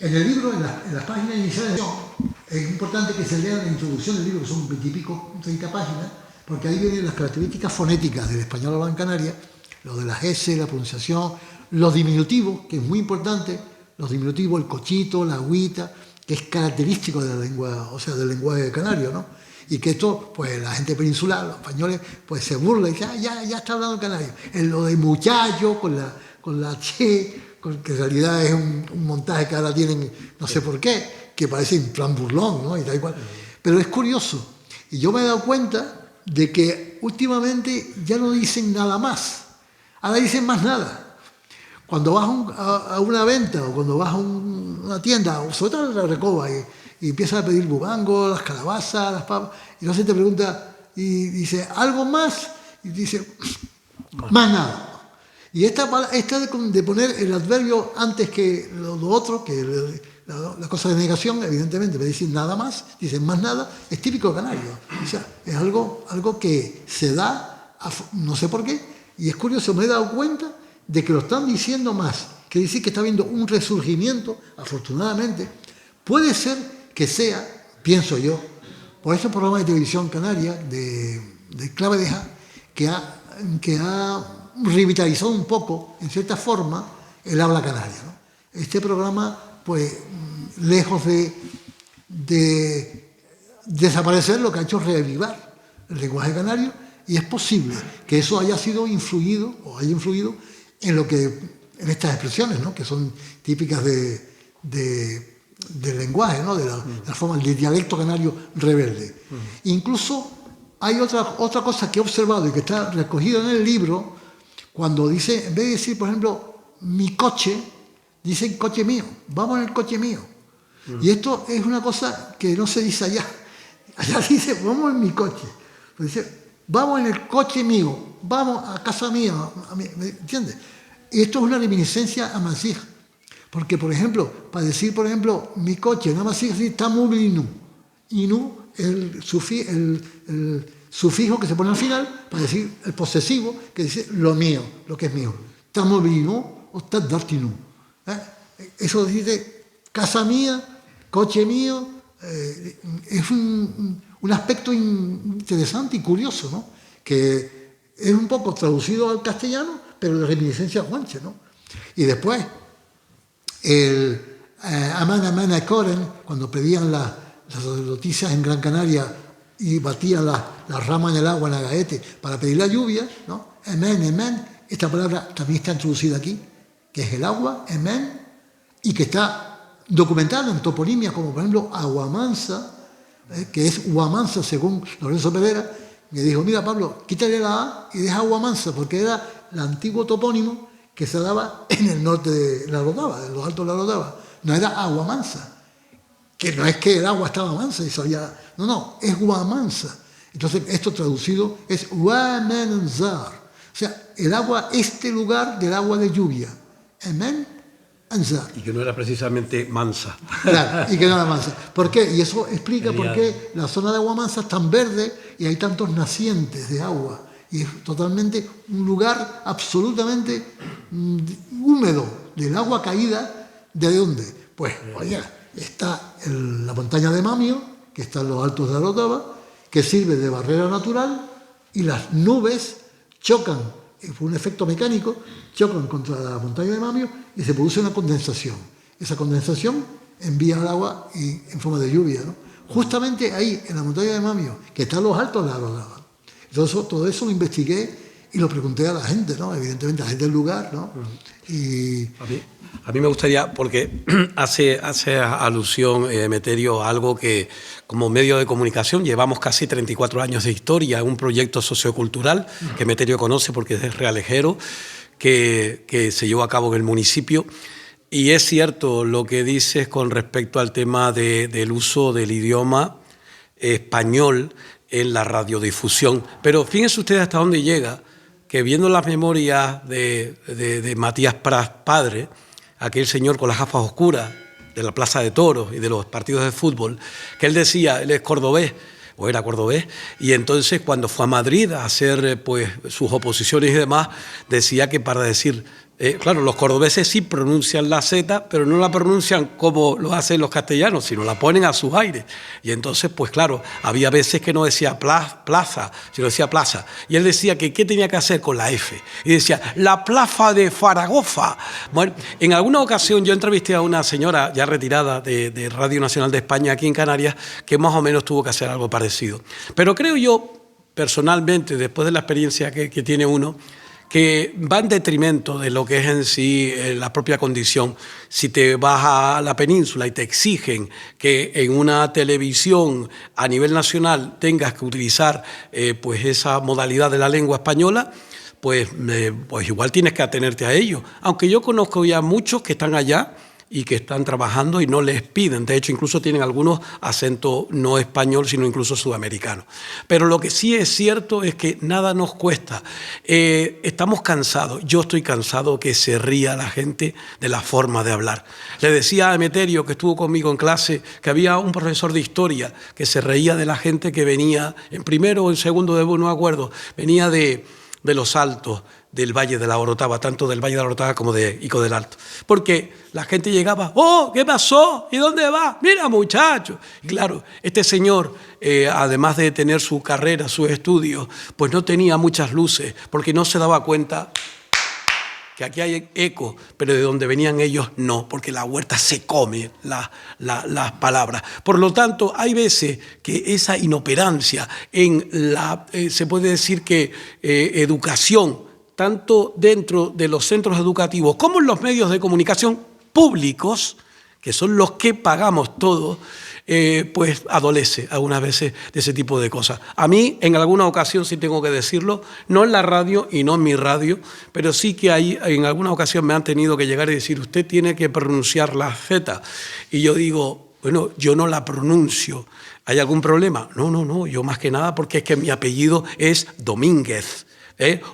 B: En el libro, en las páginas iniciales, es importante que se lea la introducción del libro, que son 20 y pico, 30 páginas, porque ahí vienen las características fonéticas del español hablado en Canarias, lo de las S, la pronunciación, los diminutivos, que es muy importante, los diminutivos, el cochito, la agüita, que es característico de la lengua, o sea, del lenguaje canario, ¿no? Y que esto, pues la gente peninsular, los españoles, pues se burla y dice, ya está hablando canario. En lo de muchacho, con la che, que en realidad es un montaje que ahora tienen, no sé por qué, que parece en plan burlón, ¿no? Y tal y cual. Pero es curioso. Y yo me he dado cuenta de que últimamente ya no dicen nada más. Ahora dicen más nada. Cuando vas a una venta o cuando vas a una tienda, o sobre todo en la Recoba, y empiezas a pedir bubango, las calabazas, las papas, y entonces te pregunta y dice, ¿algo más? Y dice, más nada. Y esta de poner el adverbio antes que lo otro, que la cosa de negación, evidentemente, me dicen nada más, dicen más nada, es típico canario. O sea, es algo que se da, no sé por qué, y es curioso, me he dado cuenta de que lo están diciendo más. Quiere decir que está habiendo un resurgimiento, afortunadamente. Puede ser que sea, pienso yo, por estos programas de televisión canaria, de Clave de Ja, que ha revitalizado un poco, en cierta forma, el habla canaria, ¿no? Este programa, pues, lejos de desaparecer, lo que ha hecho es reavivar el lenguaje canario, y es posible que eso haya sido influido, o haya influido en estas expresiones, ¿no? Que son típicas del lenguaje, ¿no? de la forma del dialecto canario rebelde. Incluso hay otra cosa que he observado y que está recogida en el libro, cuando dice, en vez de decir, por ejemplo, mi coche, dicen coche mío, vamos en el coche mío. Y esto es una cosa que no se dice allá. Allá dice, vamos en mi coche. Pues dice, vamos en el coche mío, vamos a casa mía, ¿me entiendes? Y esto es una reminiscencia a Masig. Porque, por ejemplo, para decir, por ejemplo, mi coche, en Masig está muy inu. Inu es el sufijo que se pone al final para decir el posesivo, que dice lo mío, lo que es mío. Tamobilino o tadartinu. Eso dice casa mía, coche mío. Es un aspecto interesante y curioso, ¿no? Que es un poco traducido al castellano, pero de reminiscencia guanche, ¿no? Y después, el Amana Coren, cuando pedían las noticias en Gran Canaria y batían las ramas en el agua, en la gaete, para pedir la lluvia, ¿no? Emen, esta palabra también está introducida aquí, que es el agua, emen, y que está documentada en toponimias como, por ejemplo, Aguamansa, que es Huamansa, según Lorenzo Pedera, me dijo, mira, Pablo, quítale la A y deja Aguamansa, porque era el antiguo topónimo que se daba en el norte de la Rodava, en los altos de la Rodava. No era Aguamansa, que no es que el agua estaba mansa y sabía... No, es Huamansa. Entonces, esto traducido es Huamanzar. O sea, el agua, este lugar del agua de lluvia. Emen, Anzar.
A: Y que no era precisamente mansa.
B: Claro, y que no era mansa. ¿Por qué? Y eso explica por qué la zona de agua mansa es tan verde y hay tantos nacientes de agua. Y es totalmente un lugar absolutamente húmedo, del agua caída. ¿De dónde? Pues, oye, está la montaña de Mamio, que está en los altos de Arotava, que sirve de barrera natural, y las nubes chocan, por un efecto mecánico, chocan contra la montaña de Mamio y se produce una condensación. Esa condensación envía el agua en forma de lluvia, ¿no? Justamente ahí, en la montaña de Mamio, que está en los altos de Arotava. Entonces, todo eso lo investigué y lo pregunté a la gente, ¿no? Evidentemente, a la gente del lugar, ¿no? Y...
A: A mí me gustaría, porque hace alusión, Emeterio, a algo que como medio de comunicación llevamos casi 34 años de historia, un proyecto sociocultural que Emeterio conoce porque es realejero, que se llevó a cabo en el municipio. Y es cierto lo que dices con respecto al tema del uso del idioma español en la radiodifusión. Pero fíjense ustedes hasta dónde llega, que viendo las memorias de Matías Pras padre, aquel señor con las gafas oscuras de la Plaza de Toros y de los partidos de fútbol, que él decía, él es cordobés, o era cordobés, y entonces cuando fue a Madrid a hacer pues sus oposiciones y demás, decía que para decir Claro, los cordobeses sí pronuncian la Z, pero no la pronuncian como lo hacen los castellanos, sino la ponen a sus aires. Y entonces, pues claro, había veces que no decía plaza, sino decía plaza. Y él decía que qué tenía que hacer con la F. Y decía, la plaza de Zaragoza. Bueno, en alguna ocasión yo entrevisté a una señora ya retirada de Radio Nacional de España aquí en Canarias, que más o menos tuvo que hacer algo parecido. Pero creo yo, personalmente, después de la experiencia que tiene uno, que va en detrimento de lo que es en sí la propia condición. Si te vas a la península y te exigen que en una televisión a nivel nacional tengas que utilizar pues esa modalidad de la lengua española, pues igual tienes que atenerte a ello. Aunque yo conozco ya muchos que están allá y que están trabajando y no les piden. De hecho, incluso tienen algunos acento no español, sino incluso sudamericano. Pero lo que sí es cierto es que nada nos cuesta. Estamos cansados. Yo estoy cansado que se ría la gente de la forma de hablar. Le decía a Emeterio, que estuvo conmigo en clase, que había un profesor de historia que se reía de la gente que venía, en primero o en segundo de no me acuerdo, venía de los Altos, del Valle de la Orotava, tanto del Valle de la Orotava como de Ico del Alto. Porque la gente llegaba, ¡oh, qué pasó! ¿Y dónde va? Mira, muchacho. Y claro, este señor, además de tener su carrera, sus estudios, pues no tenía muchas luces, porque no se daba cuenta que aquí hay eco, pero de donde venían ellos no, porque la huerta se come las palabras. Por lo tanto, hay veces que esa inoperancia en la, se puede decir que educación, tanto dentro de los centros educativos como en los medios de comunicación públicos, que son los que pagamos todos, pues adolece algunas veces de ese tipo de cosas. A mí, en alguna ocasión, sí tengo que decirlo, no en la radio y no en mi radio, pero sí que en alguna ocasión me han tenido que llegar y decir, usted tiene que pronunciar la Z. Y yo digo, bueno, yo no la pronuncio. ¿Hay algún problema? No, yo más que nada porque es que mi apellido es Domínguez.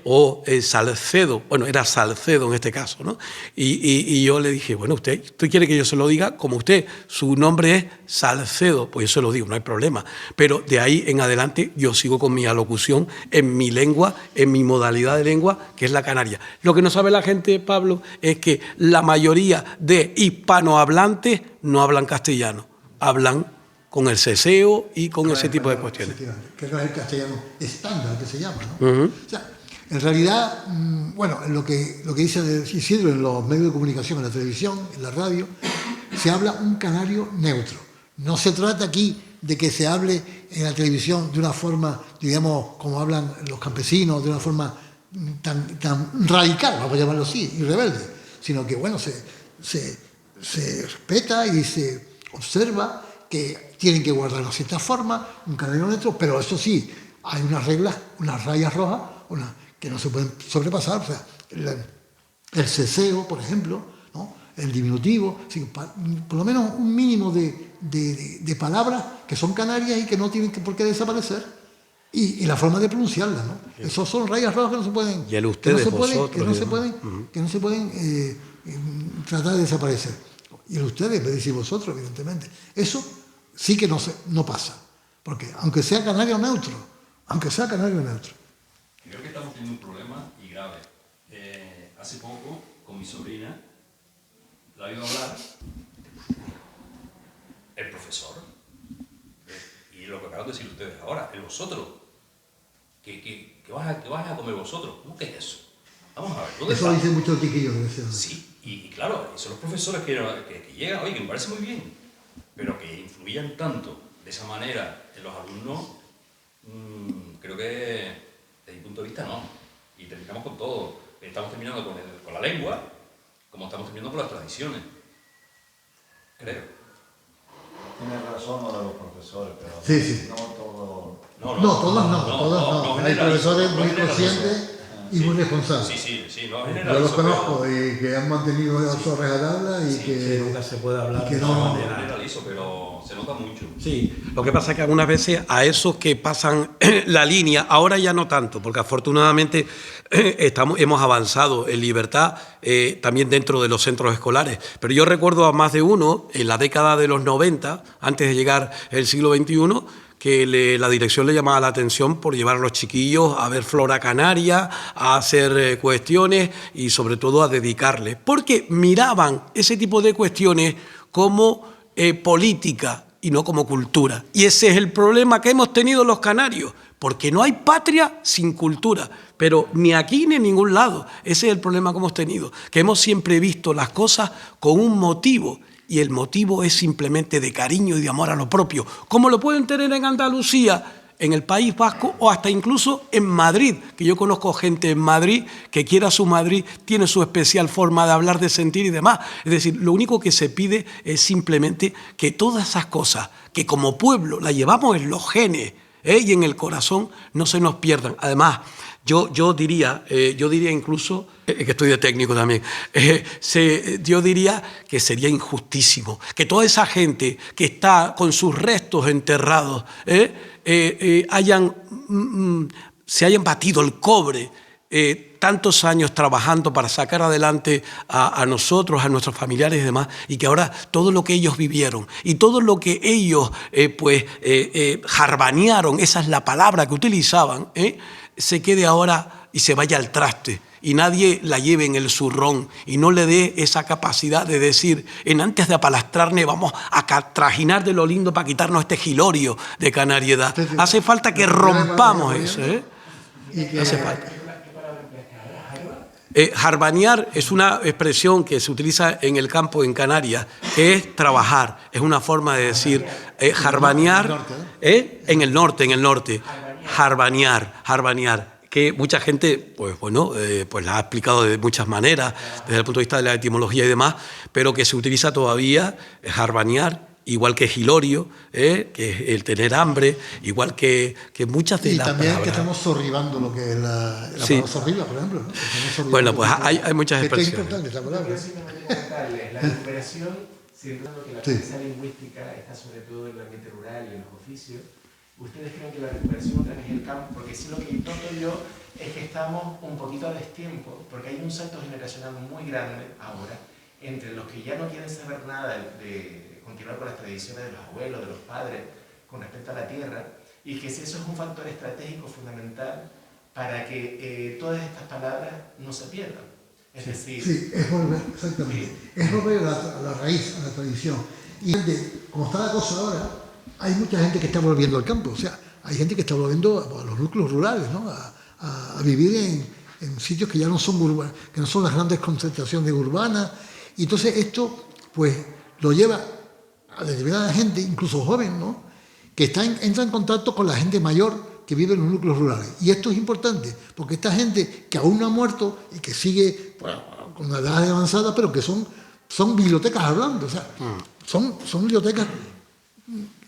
A: O Salcedo, bueno, era Salcedo en este caso, ¿no? Y yo le dije, bueno, usted quiere que yo se lo diga como usted, su nombre es Salcedo, pues yo se lo digo, no hay problema. Pero de ahí en adelante yo sigo con mi alocución en mi lengua, en mi modalidad de lengua, que es la canaria. Lo que no sabe la gente, Pablo, es que la mayoría de hispanohablantes no hablan castellano, hablan con el ceseo y con ese tipo de cuestiones.
B: Que no es el castellano estándar que se llama, ¿no? O sea, en realidad, bueno, lo que dice Isidro en los medios de comunicación, en la televisión, en la radio, se habla un canario neutro. No se trata aquí de que se hable en la televisión de una forma, digamos, como hablan los campesinos, de una forma tan radical, vamos a llamarlo así, y rebelde, sino que, bueno, se respeta y se observa que tienen que guardar una cierta forma, un canario neutro, pero eso sí, hay unas reglas, unas rayas rojas, que no se pueden sobrepasar. O sea, el ceseo, por ejemplo, ¿no? El diminutivo, por lo menos un mínimo de palabras que son canarias y que no tienen por qué desaparecer, y la forma de pronunciarlas, ¿no? Sí. Esos son rayas rojas que no se pueden,
A: y el ustedes,
B: que no se pueden tratar de desaparecer. Y el ustedes, me decís vosotros, evidentemente. Eso sí que no pasa, porque aunque sea canario neutro,
D: Creo que estamos teniendo un problema y grave. Hace poco, con mi sobrina, la he oído hablar el profesor, y lo que acaban de decir ustedes ahora, el vosotros, que vas a comer vosotros. ¿Cómo que es eso? Vamos a ver, ¿dónde
B: eso
D: está?
B: Dicen muchos chiquillos.
D: Sí, y claro, son los profesores que llegan, oye, que me parece muy bien, pero que influyan tanto de esa manera en los alumnos, creo que desde mi punto de vista no. Y terminamos con todo. Estamos terminando con la lengua, como estamos terminando con las tradiciones. Creo.
E: Tienes razón lo de los profesores, pero
B: sí.
E: no todos.
B: Todos no. Hay profesores muy conscientes y muy responsables.
D: Sí, no
B: yo los conozco y que han mantenido las horas a tabla y que
A: nunca se puede hablar
B: de
A: esa manera.
D: Generalizo, pero se nota mucho.
A: Sí, lo que pasa es que algunas veces a esos que pasan la línea, ahora ya no tanto, porque afortunadamente hemos avanzado en libertad también dentro de los centros escolares. Pero yo recuerdo a más de uno, en la década de los 90, antes de llegar el siglo XXI, que la dirección le llamaba la atención por llevar a los chiquillos a ver flora canaria, a hacer cuestiones y sobre todo a dedicarles, porque miraban ese tipo de cuestiones como política y no como cultura. Y ese es el problema que hemos tenido los canarios, porque no hay patria sin cultura, pero ni aquí ni en ningún lado. Ese es el problema que hemos tenido, que hemos siempre visto las cosas con un motivo, y el motivo es simplemente de cariño y de amor a lo propio, como lo pueden tener en Andalucía, en el País Vasco o hasta incluso en Madrid, que yo conozco gente en Madrid que quiera su Madrid, tiene su especial forma de hablar, de sentir y demás. Es decir, lo único que se pide es simplemente que todas esas cosas que como pueblo las llevamos en los genes y en el corazón no se nos pierdan. Además, yo diría incluso, que estoy de técnico también, yo diría que sería injustísimo que toda esa gente que está con sus restos enterrados se hayan batido el cobre tantos años trabajando para sacar adelante a nosotros, a nuestros familiares y demás, y que ahora todo lo que ellos vivieron y todo lo que ellos jarbanearon, esa es la palabra que utilizaban, se quede ahora y se vaya al traste y nadie la lleve en el zurrón y no le dé esa capacidad de decir, antes de apalastrarme vamos a trajinar de lo lindo para quitarnos este gilorio de canariedad. Hace falta que rompamos eso, hace falta. Jarbanear es una expresión que se utiliza en el campo en Canarias, que es trabajar, es una forma de decir jarbanear, en el norte, jarbanear, que mucha gente, pues la ha explicado de muchas maneras, desde el punto de vista de la etimología y demás, pero que se utiliza todavía, jarbanear, igual que gilorio, que es el tener hambre, igual que muchas de las palabras.
B: Y también que estamos sorribando lo que es la palabra sorriba, por ejemplo, ¿no?
A: Bueno, pues hay muchas expresiones.
B: Es importante esa palabra.
F: Yo simplemente comentarles, la recuperación, siendo que la propuesta lingüística está sobre todo en el ambiente rural y en los oficios, ¿ustedes creen que la recuperación otra vez es el campo? Porque sí, lo que noto yo es que estamos un poquito a destiempo, porque hay un salto generacional muy grande ahora entre los que ya no quieren saber nada de continuar con las tradiciones de los abuelos, de los padres, con respecto a la tierra, y que si eso es un factor estratégico fundamental para que todas estas palabras no se pierdan. Es decir...
B: Sí, es volver, exactamente. Sí. Es volver a la raíz, a la tradición. Y como está la cosa ahora, hay mucha gente que está volviendo al campo, o sea, hay gente que está volviendo a los núcleos rurales, ¿no? a vivir en sitios que ya no son urbanos, que no son las grandes concentraciones urbanas, y entonces esto pues lo lleva a determinada gente, incluso joven, ¿no? Que entra en contacto con la gente mayor que vive en los núcleos rurales. Y esto es importante, porque esta gente que aún no ha muerto y que sigue con una edad avanzada, pero que son bibliotecas hablando, o sea, son bibliotecas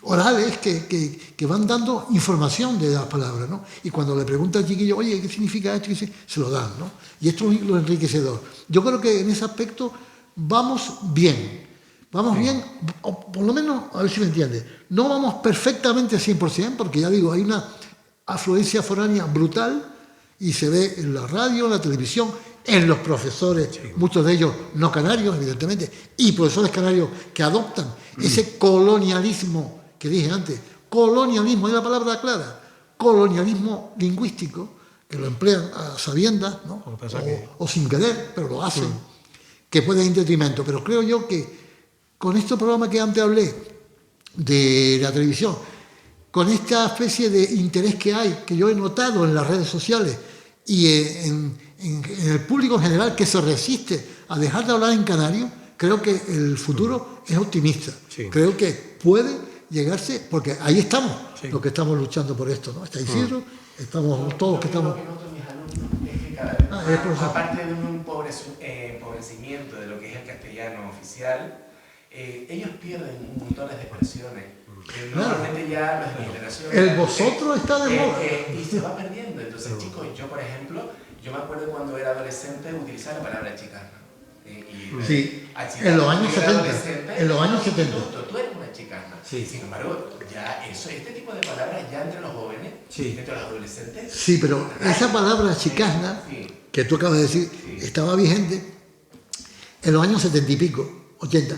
B: orales que van dando información de las palabras, ¿no? Y cuando le pregunta al chiquillo, oye, ¿qué significa esto? Y se lo dan, ¿no? Y esto es lo enriquecedor. Yo creo que en ese aspecto vamos bien. Vamos bien, o por lo menos, a ver si me entiende, no vamos perfectamente al 100%, porque ya digo, hay una afluencia foránea brutal y se ve en la radio, en la televisión, en los profesores, muchos de ellos no canarios, evidentemente, y profesores canarios que adoptan ese colonialismo que dije antes, colonialismo, es la palabra clara, colonialismo lingüístico, que lo emplean a sabiendas, ¿no? o sin querer, pero lo hacen, que puede ir en detrimento. Pero creo yo que con este programa que antes hablé de la televisión, con esta especie de interés que hay, que yo he notado en las redes sociales y en el público en general que se resiste a dejar de hablar en canario, creo que el futuro es optimista. Sí. Creo que puede llegarse, porque ahí estamos, los que estamos luchando por esto, ¿no? Está Isidro, estamos todos que estamos...
F: Lo que noto mis alumnos es que cada vez más, aparte de un empobrecimiento de lo que es el castellano oficial, ellos pierden montones de expresiones. Normalmente ya las generaciones...
B: El vosotros está de moda.
F: Y se va perdiendo. Entonces, chicos, yo por ejemplo, yo me acuerdo cuando era adolescente utilizar la palabra chicana.
B: Sí, en los años 70. En los años 70.
F: Tú eres una chicana. Sí. Sin embargo, ya este tipo de palabras ya entre los jóvenes, entre los adolescentes... Sí, pero esa palabra chicana, que tú acabas de decir, estaba vigente en los años 70 y pico, 80,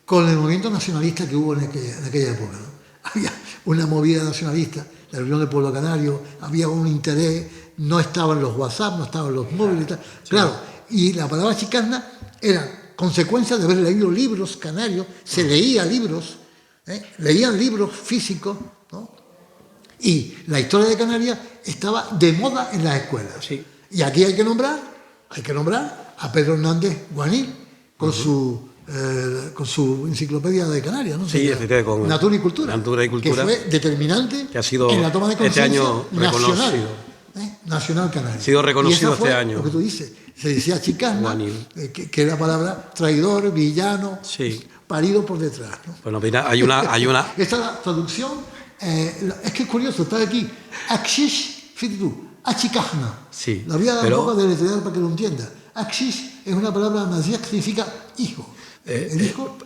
F: con el movimiento nacionalista que hubo en aquella época, ¿no? Había
B: una movida nacionalista, la reunión del pueblo canario, había un interés, no estaban los WhatsApp, no estaban los móviles y tal. Claro, y la palabra chicana era consecuencia de haber leído libros canarios, se leía libros, leían libros físicos, ¿no? Y la historia de Canarias estaba de moda en las escuelas.
A: Sí.
B: Y aquí hay que nombrar a Pedro Hernández Guanil con su enciclopedia de Canarias, ¿no?
A: Sí, con
B: Natura y Cultura.
A: Natura y Cultura,
B: que fue determinante
A: que ha sido
B: en la toma de conciencia
A: este año
B: nacional, nacional canaria.
A: Ha sido reconocido
B: y esa fue
A: este año.
B: Lo que tú dices, se decía chicana,
A: Guanil.
B: que es la palabra traidor, villano,
A: Sí.
B: parido por detrás, ¿no?
A: Bueno, mira, hay una
B: Esta traducción, es que es curioso, está aquí. Akshish, fíjate tú, achikajna.
A: Sí,
B: La voy a dar
A: pero-
B: un poco de letrear para que lo entienda. Akshish es una palabra mazía que significa hijo. El hijo,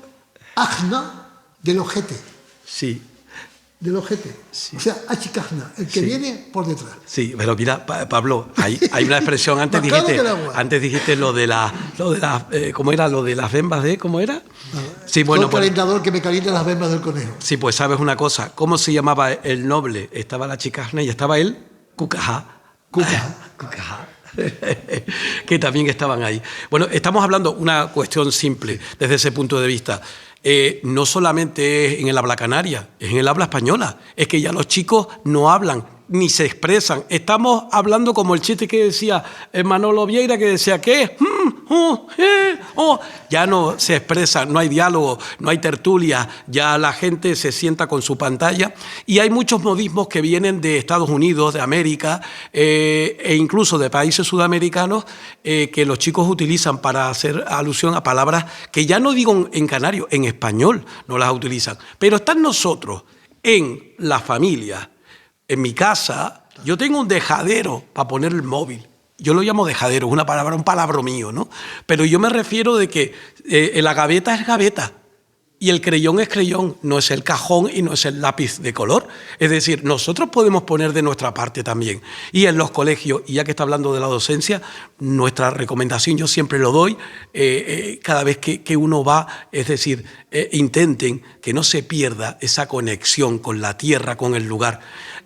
B: ajna, del ojete.
A: Sí,
B: Del ojete.
A: Sí.
B: O sea, achikajna, el que
A: Sí.
B: viene por detrás.
A: sí, pero mira, Pablo, hay una expresión,
B: Más claro que el agua.
A: antes dijiste lo de la ¿cómo era? Lo de las bembas de, ¿cómo era? Sí, bueno,
B: Soy
A: pues,
B: calentador que me calienta las bembas del conejo.
A: sí, pues sabes una cosa, ¿cómo se llamaba el noble? Estaba la chicasna y estaba él, Cucajá. Cucajá. Que también estaban ahí. Bueno, estamos hablando una cuestión simple desde ese punto de vista. No solamente es en el habla canaria, es en el habla española. Es que ya los chicos no hablan ni se expresan. Estamos hablando como el chiste que decía Manolo Vieira, que decía ¿qué? Ya no se expresa, no hay diálogo, no hay tertulia, ya la gente se sienta con su pantalla y hay muchos modismos que vienen de Estados Unidos, de América e incluso de países sudamericanos que los chicos utilizan para hacer alusión a palabras que ya no digo en canario, en español no las utilizan, pero están nosotros en la familia. En mi casa, yo tengo un dejadero para poner el móvil. Yo lo llamo dejadero, es una palabra, un palabra mío, ¿no? Pero yo me refiero de que la gaveta es gaveta y el creyón es creyón, no es el cajón y no es el lápiz de color. Es decir, nosotros podemos poner de nuestra parte también. Y en los colegios, y ya que está hablando de la docencia, nuestra recomendación, yo siempre lo doy, cada vez que uno va, es decir, intenten que no se pierda esa conexión con la tierra, con el lugar.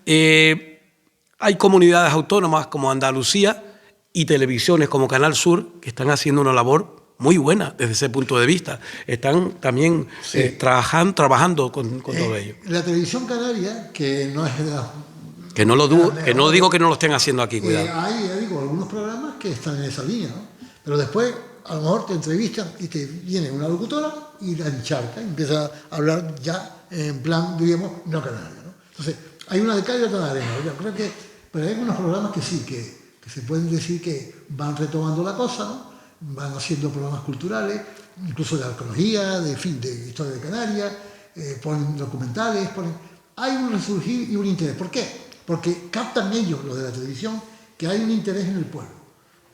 A: Hay comunidades autónomas como Andalucía y televisiones como Canal Sur que están haciendo una labor muy buena desde ese punto de vista. Están también trabajando con todo ello.
B: La televisión canaria, que no es de la...
A: Que no lo digo que no lo estén haciendo aquí, cuidado.
B: Hay, ya digo, algunos programas que están en esa línea, ¿no? Pero después, a lo mejor te entrevistan y te viene una locutora y la encharca y empieza a hablar ya en plan, diríamos, no canario, ¿no? Entonces, hay una de cal y otra de arena. Yo creo que, pero hay algunos programas que sí, que se pueden decir que van retomando la cosa, ¿no? Van haciendo programas culturales, incluso de arqueología, de historia de Canarias, ponen documentales, hay un resurgir y un interés. ¿Por qué? Porque captan ellos, los de la televisión, que hay un interés en el pueblo.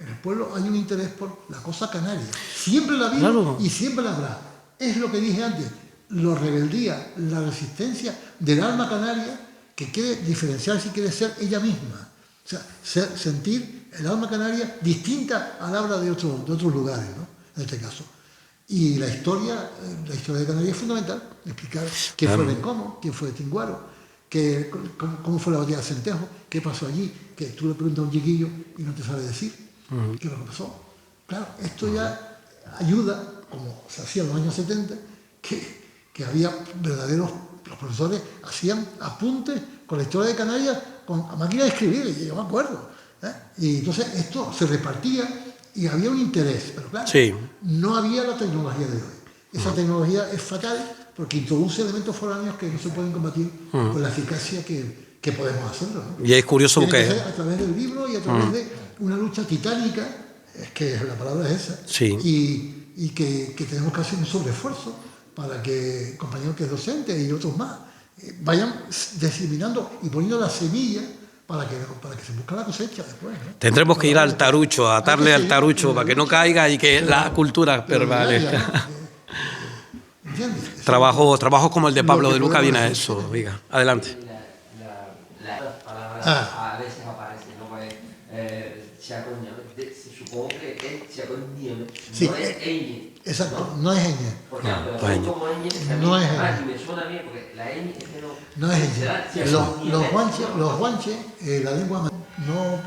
B: En el pueblo hay un interés por la cosa canaria. Siempre la ha habido, claro, y siempre la habrá. Es lo que dije antes, la rebeldía, la resistencia del alma canaria que quiere diferenciarse y quiere ser ella misma. O sea, sentir el alma canaria distinta al habla de otros lugares, ¿no? En este caso. Y la historia de Canarias es fundamental, explicar quién fue Bencomo, quién fue Tinguaro, cómo fue la batalla de Centejo, qué pasó allí, que tú le preguntas a un chiquillo y no te sabe decir qué es lo que pasó. Claro, esto ya ayuda, como se hacía en los años 70, que había verdaderos, los profesores hacían apuntes con la historia de Canarias con máquina de escribir, yo me acuerdo. Y entonces esto se repartía y había un interés, pero claro, no había la tecnología de hoy. Esa tecnología es fatal porque introduce elementos foráneos que no se pueden combatir con la eficacia que podemos hacerlo, ¿no?
A: Y es curioso
B: Tiene
A: porque...
B: que ser a través del libro y a través de una lucha titánica, es que la palabra es esa, y que tenemos que hacer un sobreesfuerzo para que compañeros que es docente y otros más vayan diseminando y poniendo la semilla para que se busque la cosecha después, ¿no?
A: Tendremos que ir al tarucho, atarle al tarucho para que no caiga y que la cultura permanezca.
B: ¿Entiendes?
A: Trabajos como el de Pablo de Luca viene a eso. Diga, adelante.
C: Las palabras a veces aparecen, ¿no? Supongo que es no es ella.
B: Exacto, no es ñ.
C: Porque aunque lo
A: no es
C: pongo como ñ,
B: No es
C: también,
B: ñ.
C: y me suena bien, porque la ñ es que
B: No es
C: será-
B: ñ. Los guanches, la lengua no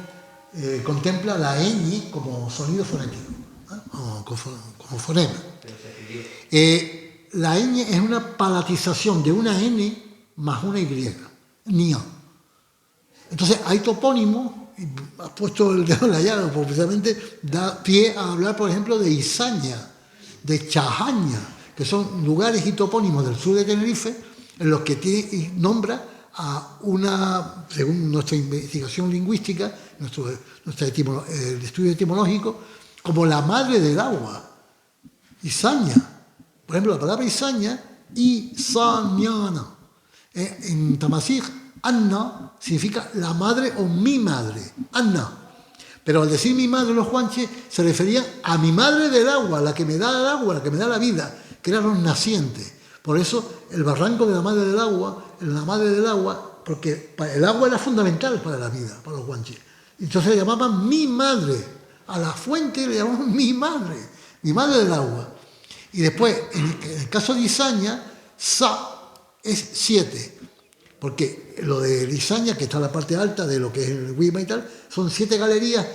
B: contempla la ñ como sonido fonético, ¿no? Como fonema. La ñ es una palatización de una n más una y, nia. Entonces hay topónimos, y has puesto el dedo en la llaga, porque precisamente da pie a hablar, por ejemplo, de Izaña, de Chajaña, que son lugares y topónimos del sur de Tenerife, en los que nombra a una, según nuestra investigación lingüística, el estudio etimológico, como la madre del agua, Izaña. Por ejemplo, la palabra Izaña, Izañana. En tamasig, Anna significa la madre o mi madre, Anna. Pero al decir mi madre, los guanches se referían a mi madre del agua, la que me da el agua, la que me da la vida, que eran los nacientes. Por eso el barranco de la madre del agua, porque el agua era fundamental para la vida, para los guanches. Entonces le llamaban mi madre, a la fuente le llamaban mi madre del agua. Y después, en el caso de Izaña, Sa es 7, porque lo de Izaña, que está en la parte alta de lo que es el Guima y tal, son 7 galerías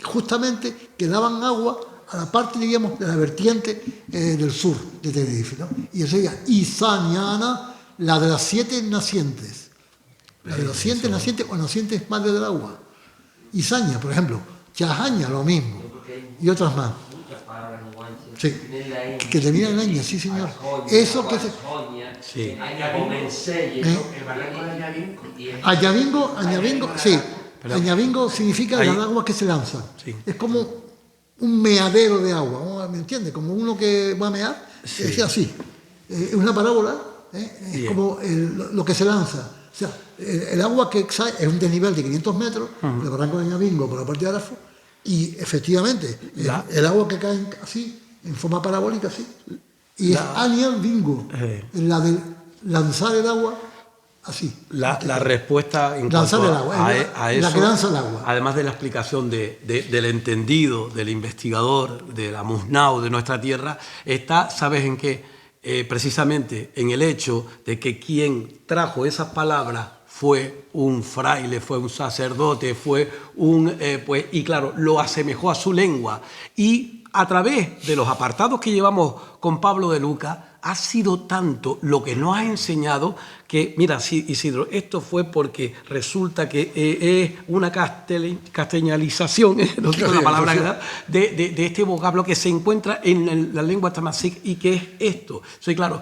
B: justamente que daban agua a la parte, digamos, de la vertiente del sur de Tenerife, ¿no? Y eso sería Izañana, la de las 7 nacientes. La de las 7 nacientes o nacientes madre del agua. Izaña, por ejemplo. Chajaña, lo mismo. Y otras más. Sí, que terminan en ñ, sí señor. Eso que se...
A: Sí.
F: El barranco de Añabingo.
B: Añabingo, sí. Añabingo significa las aguas que se lanzan.
A: Sí.
B: Es como un meadero de agua, ¿me entiendes? Como uno que va a mear, es así. Es una parábola, es como lo que se lanza. O sea, el agua que sale es un desnivel de 500 metros, el barranco de Añabingo por la parte de Arafo, y efectivamente, el agua que cae así, en forma parabólica, así, y es Añabingo, la de lanzar el agua así.
A: La respuesta en
B: lanzar
A: cuanto
B: el agua,
A: a eso,
B: la que lanza el agua.
A: además de la explicación del entendido, del investigador, del amuznao de nuestra tierra, está, ¿sabes en qué? Precisamente en el hecho de que quien trajo esas palabras fue un fraile, fue un sacerdote, fue y claro, lo asemejó a su lengua. Y a través de los apartados que llevamos con Pablo de Luca, ha sido tanto lo que nos ha enseñado que, mira, Isidro, esto fue porque resulta que es una castellanización, no sé la palabra, de este vocablo que se encuentra en la lengua tamasig y que es esto. Sí, claro,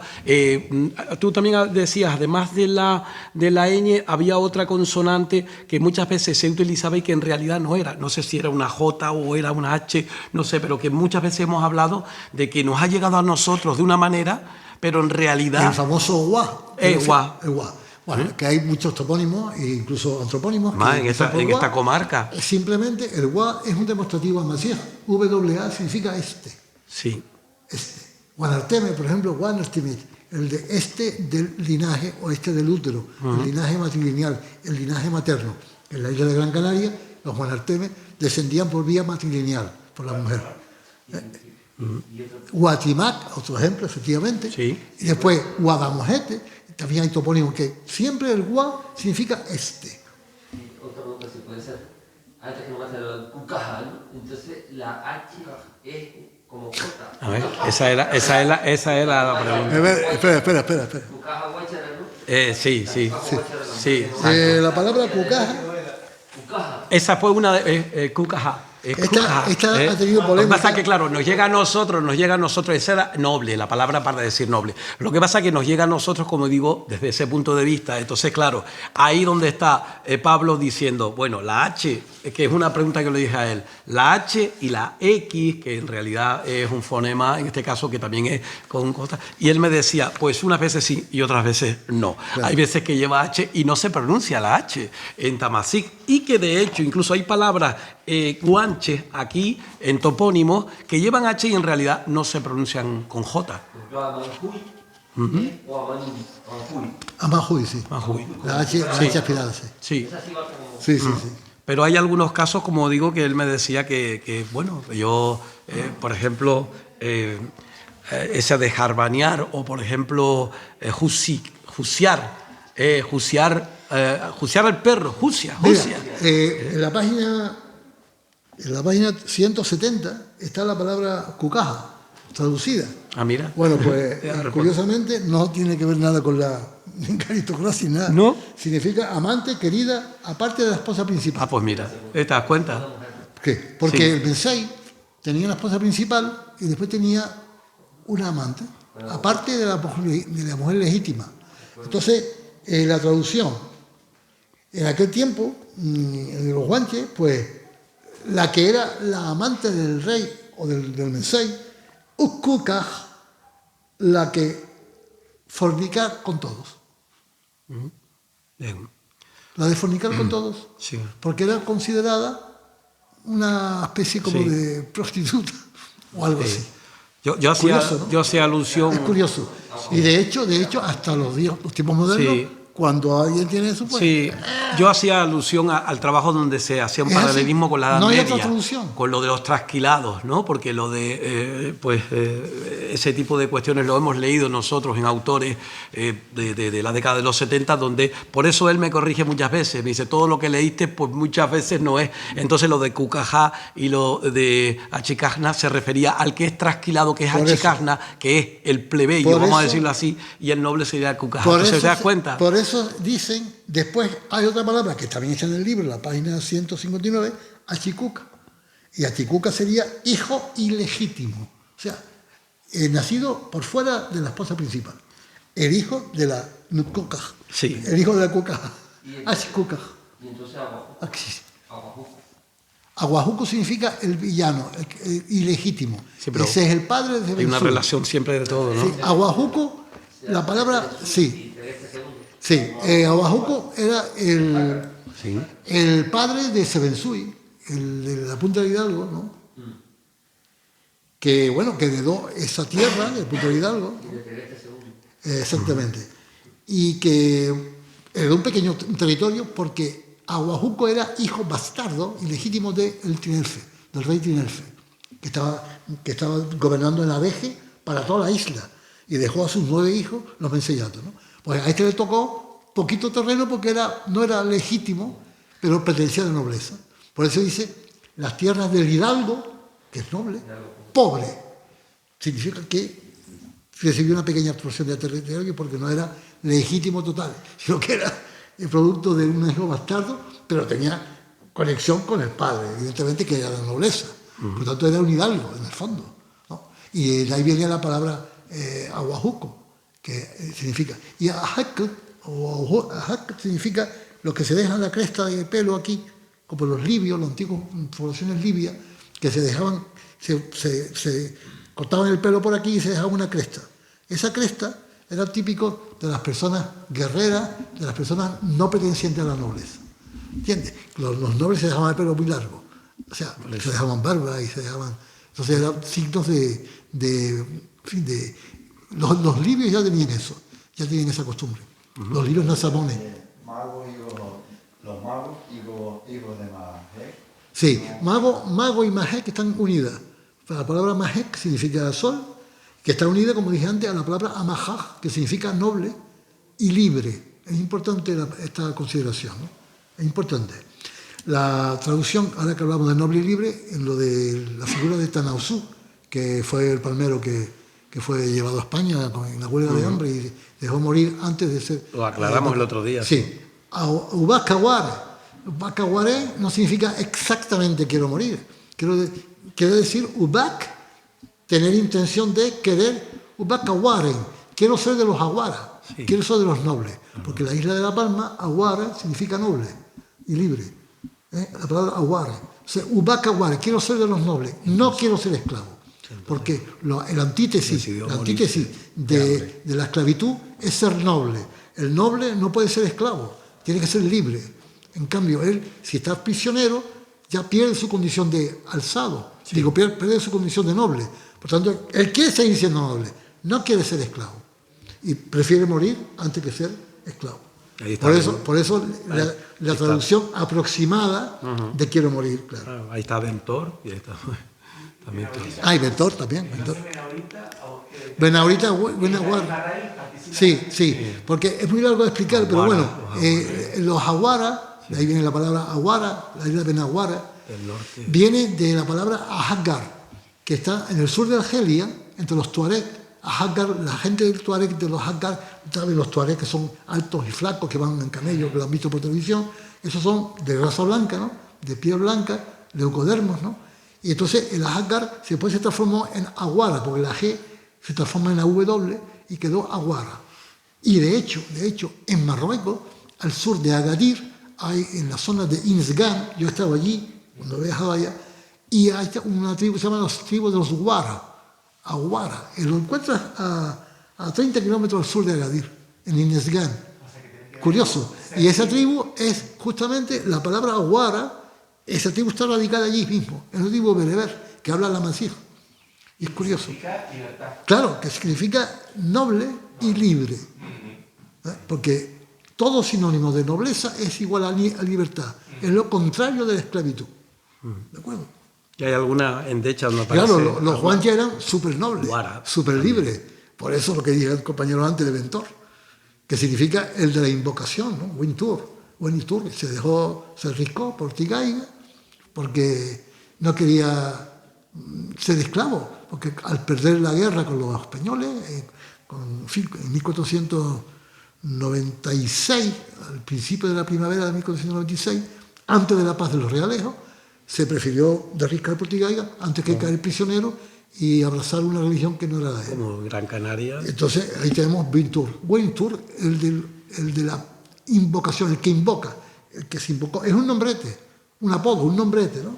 A: tú también decías, además de la ñ, había otra consonante que muchas veces se utilizaba y que en realidad no era. No sé si era una J o era una H, no sé, pero que muchas veces hemos hablado de que nos ha llegado a nosotros de una manera, pero en realidad...
B: El famoso guá.
A: Guá.
B: Bueno, que hay muchos topónimos e incluso antropónimos.
A: En esta comarca.
B: Simplemente el guá es un demostrativo amasíaj. WA significa este.
A: Sí.
B: Este. Guanarteme, por ejemplo, Guanartemit, el de este del linaje o este del útero, el linaje matrilineal, el linaje materno. En la isla de Gran Canaria, los Guanarteme descendían por vía matrilineal, por la mujer. Guatimac, otro ejemplo, efectivamente.
A: Sí.
B: Y después Guadamojete, también hay topónimos que siempre el gua significa este.
C: Otra pregunta si puede ser. Antes que no me hace lo del cucaja, ¿no? Entonces la H es como J.
A: A ver, esa era la pregunta.
B: Espera.
C: Cucaja guachara, ¿no?
A: Sí.
B: La palabra cucaja.
A: Esa fue una de cucaja.
B: Esta ha tenido polémica.
A: Lo que pasa es que, claro, nos llega a nosotros, esa era noble, la palabra para decir noble. Lo que pasa es que nos llega a nosotros, como digo, desde ese punto de vista. Entonces, claro, ahí donde está Pablo diciendo, bueno, la H, que es una pregunta que le dije a él, la H y la X, que en realidad es un fonema, en este caso, que también es con cosas, y él me decía, pues unas veces sí y otras veces no. Claro. Hay veces que lleva H y no se pronuncia la H en tamasig, y que de hecho incluso hay palabras guanches aquí en topónimos que llevan H y en realidad no se pronuncian con J.
B: Amajuy, sí. La H aspirada, sí. Sí.
A: Pero hay algunos casos, como digo, que él me decía que bueno, yo, por ejemplo, esa de jarbanear, o por ejemplo, juiciar al perro, jucia.
B: Mira, en la página 170 está la palabra cucaja, traducida.
A: Ah, mira.
B: Bueno, pues
A: Ya,
B: curiosamente no tiene que ver nada con la aristocracia, nada.
A: ¿No?
B: Significa amante, querida, aparte de la esposa principal.
A: Ah, pues mira, ¿te das cuenta?
B: ¿Qué? Porque
A: Sí.
B: el Bensei tenía una esposa principal y después tenía una amante, aparte de la mujer legítima. Entonces, la traducción, en aquel tiempo, en los guanches, pues, la que era la amante del rey o del Bensei, Ukkukaj, la que fornica con todos.
A: Bien.
B: La de fornicar con todos,
A: Sí.
B: porque era considerada una especie como
A: Sí.
B: de prostituta o algo así.
A: Yo
B: Curioso, ¿no?
A: hacía alusión.
B: Es curioso. Y de hecho hasta los tiempos modernos,
A: Sí.
B: cuando alguien tiene eso, pues,
A: Sí, yo hacía alusión al trabajo donde se hacía un
B: Es así.
A: paralelismo con la Edad
B: No hay
A: Media,
B: otra traducción.
A: con lo de los trasquilados, ¿no? Porque lo de ese tipo de cuestiones lo hemos leído nosotros en autores de la década de los 70, donde por eso él me corrige muchas veces, me dice, todo lo que leíste pues muchas veces no es. Entonces lo de Cucajá y lo de Achicajna se refería al que es trasquilado, que es
B: Por eso.
A: Achicajna, que es el plebeyo,
B: Por
A: vamos a
B: eso.
A: decirlo así, y el noble sería el Cucajá.
B: por
A: Entonces,
B: eso,
A: ¿te das cuenta?
B: por eso dicen, después hay otra palabra que también está en el libro, en la página 159, achicuca. Y achicuca sería hijo ilegítimo. O sea, nacido por fuera de la esposa principal. El hijo de la nucuca.
A: Sí.
B: El hijo de la cuca. Achicuca.
C: Y entonces Aguajuco. Aguajuco.
B: Aguajuco significa el villano, el ilegítimo.
A: Sí, pero
B: Ese es el padre de
A: Hay una
B: Bensú.
A: relación siempre de todo, ¿no?
B: Sí, Aguajuco, la palabra, sí. Sí, Aguajuco era
A: Sí.
B: el padre de Sebensui, el de la Punta de Hidalgo, ¿no? Que, bueno, que heredó esa tierra de Punta de Hidalgo. Exactamente. Y que heredó un pequeño territorio porque Aguajuco era hijo bastardo ilegítimo del Tinelfe, del rey Tinelfe, que estaba gobernando en Adeje para toda la isla y dejó a sus 9 hijos, los mensellatos, ¿no? Pues a este le tocó poquito terreno porque no era legítimo, pero pertenecía a la nobleza. Por eso dice, las tierras del Hidalgo, que es noble, pobre, significa que recibió una pequeña porción de territorio porque no era legítimo total, sino que era el producto de un hijo bastardo, pero tenía conexión con el padre, evidentemente que era la nobleza. Por lo tanto, era un hidalgo, en el fondo, ¿no? Y de ahí viene la palabra aguajuco, que significa. Y ajac, o ajac, significa lo que se deja en la cresta de pelo aquí, como los libios, las antiguas poblaciones libias, que se dejaban, se cortaban el pelo por aquí y se dejaba una cresta. Esa cresta era típico de las personas guerreras, de las personas no pertenecientes a la nobleza. ¿Entiendes? Los nobles se dejaban el pelo muy largo. O sea, se dejaban barba y se dejaban... Entonces eran signos los libios ya tenían eso, ya tenían esa costumbre. Los libios nazamones.
E: Los magos, hijos de Mahek.
B: Sí, mago y Mahek están unidas. La palabra Mahek significa sol, que está unida, como dije antes, a la palabra Amahaj, que significa noble y libre. Es importante esta consideración, ¿no? Es importante. La traducción, ahora que hablamos de noble y libre, en lo de la figura de Tanausú, que fue el palmero que fue llevado a España en la huelga de hambre y dejó morir antes de ser...
A: Lo aclaramos el otro día.
B: Sí. Ubacaguare. Ubacaguare no significa exactamente quiero morir. Quiere decir Ubac, tener intención de querer Ubacaguare. Quiero ser de los aguaras, sí. Quiero ser de los nobles. Porque la isla de La Palma, aguara, significa noble y libre. La palabra aguare. O sea, Ubacaguare, quiero ser de los nobles, no quiero ser esclavo. Porque la antítesis de la esclavitud es ser noble. El noble no puede ser esclavo, tiene que ser libre. En cambio, él, si está prisionero, ya pierde su condición de alzado, pierde su condición de noble. Por tanto, él quiere seguir siendo noble, no quiere ser esclavo. Y prefiere morir antes que ser esclavo. Por eso la traducción aproximada de quiero morir, claro.
A: Ahí está Ventor y ahí está También.
B: Ah, y Bentor también. Bentor.
F: Benaurita,
B: Benaurita, Benaguara.
F: Israel participa.
B: Sí, sí, porque es muy largo de explicar, pero bueno, los aguara, de ahí viene la palabra aguara, la isla de Benaguara, viene de la palabra ahagar, que está en el sur de Argelia, entre los tuareg. Ahagar, la gente del tuareg, de los ahagar, ¿saben? Los tuareg que son altos y flacos, que van en camellos, que lo han visto por televisión, esos son de raza blanca, ¿no? De piel blanca, leucodermos, ¿no? Y entonces el ahagar después se transformó en aguara, porque la G se transforma en la W y quedó aguara. Y de hecho, en Marruecos, al sur de Agadir, hay en la zona de Insgan, yo estaba allí cuando viajaba allá, y hay una tribu que se llama las tribus de los Guara, Aguara, y lo encuentras a 30 kilómetros al sur de Agadir, en Insgan. Curioso. Y esa tribu es justamente la palabra Aguara, esa tribu está radicada allí mismo, en la tribu bereber, que habla la Masija. Y es curioso.
F: Significa libertad.
B: Claro, que significa noble y libre. Porque todo sinónimo de nobleza es igual a libertad. Es lo contrario de la esclavitud. ¿De acuerdo?
A: Y hay alguna endecha donde aparece...
B: Claro, los guanches eran súper nobles,
A: Guara.
B: súper libres. Por eso lo que dije el compañero antes de Bentor, que significa el de la invocación, ¿no? Winitur, se arriscó por Tigaiga, porque no quería ser esclavo, porque al perder la guerra con los españoles, en 1496, al principio de la primavera de 1496, antes de la paz de los Realejos, se prefirió derriscar por Tigaiga antes que caer prisionero y abrazar una religión que no era la de él.
A: Como Gran Canaria.
B: Entonces ahí tenemos Winitur, el de la invocación, el que invoca, el que se invocó, es un nombrete, un apodo, un nombrete, ¿no?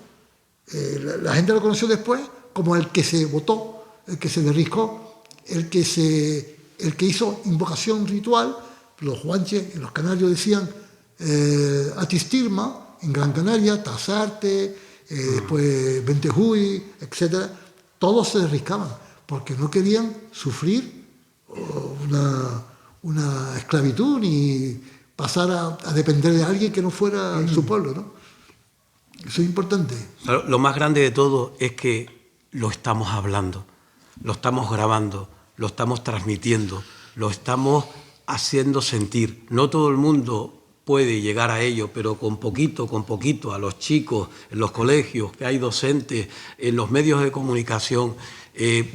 B: La gente lo conoció después como el que se votó, el que se derriscó, el que hizo invocación ritual. Los guanches y los canarios decían Atistirma, en Gran Canaria, Tasarte, después Bentejuy, etc. Todos se derriscaban porque no querían sufrir una esclavitud ni pasar a depender de alguien que no fuera su pueblo, ¿no? Eso es importante.
A: Lo más grande de todo es que lo estamos hablando, lo estamos grabando, lo estamos transmitiendo, lo estamos haciendo sentir. No todo el mundo puede llegar a ello, pero con poquito, a los chicos, en los colegios, que hay docentes, en los medios de comunicación,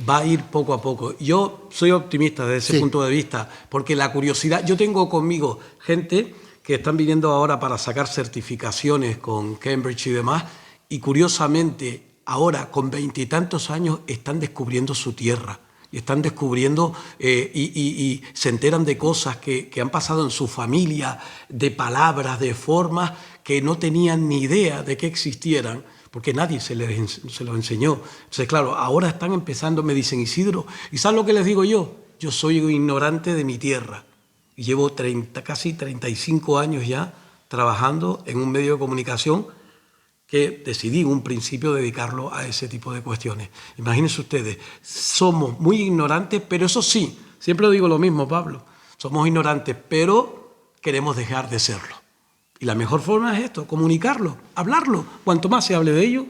A: va a ir poco a poco. Yo soy optimista desde ese punto de vista, porque la curiosidad... Yo tengo conmigo gente que están viniendo ahora para sacar certificaciones con Cambridge y demás, y curiosamente ahora, con 20 y tantos años, están descubriendo su tierra. Y están descubriendo y se enteran de cosas que han pasado en su familia, de palabras, de formas que no tenían ni idea de que existieran, porque nadie se lo enseñó. Entonces, claro, ahora están empezando, me dicen, Isidro, ¿y sabes lo que les digo yo? Yo soy ignorante de mi tierra. Y llevo casi 35 años ya trabajando en un medio de comunicación que decidí en un principio dedicarlo a ese tipo de cuestiones. Imagínense ustedes, somos muy ignorantes, pero eso sí, siempre digo lo mismo, Pablo, somos ignorantes, pero queremos dejar de serlo. Y la mejor forma es esto, comunicarlo, hablarlo. Cuanto más se hable de ello,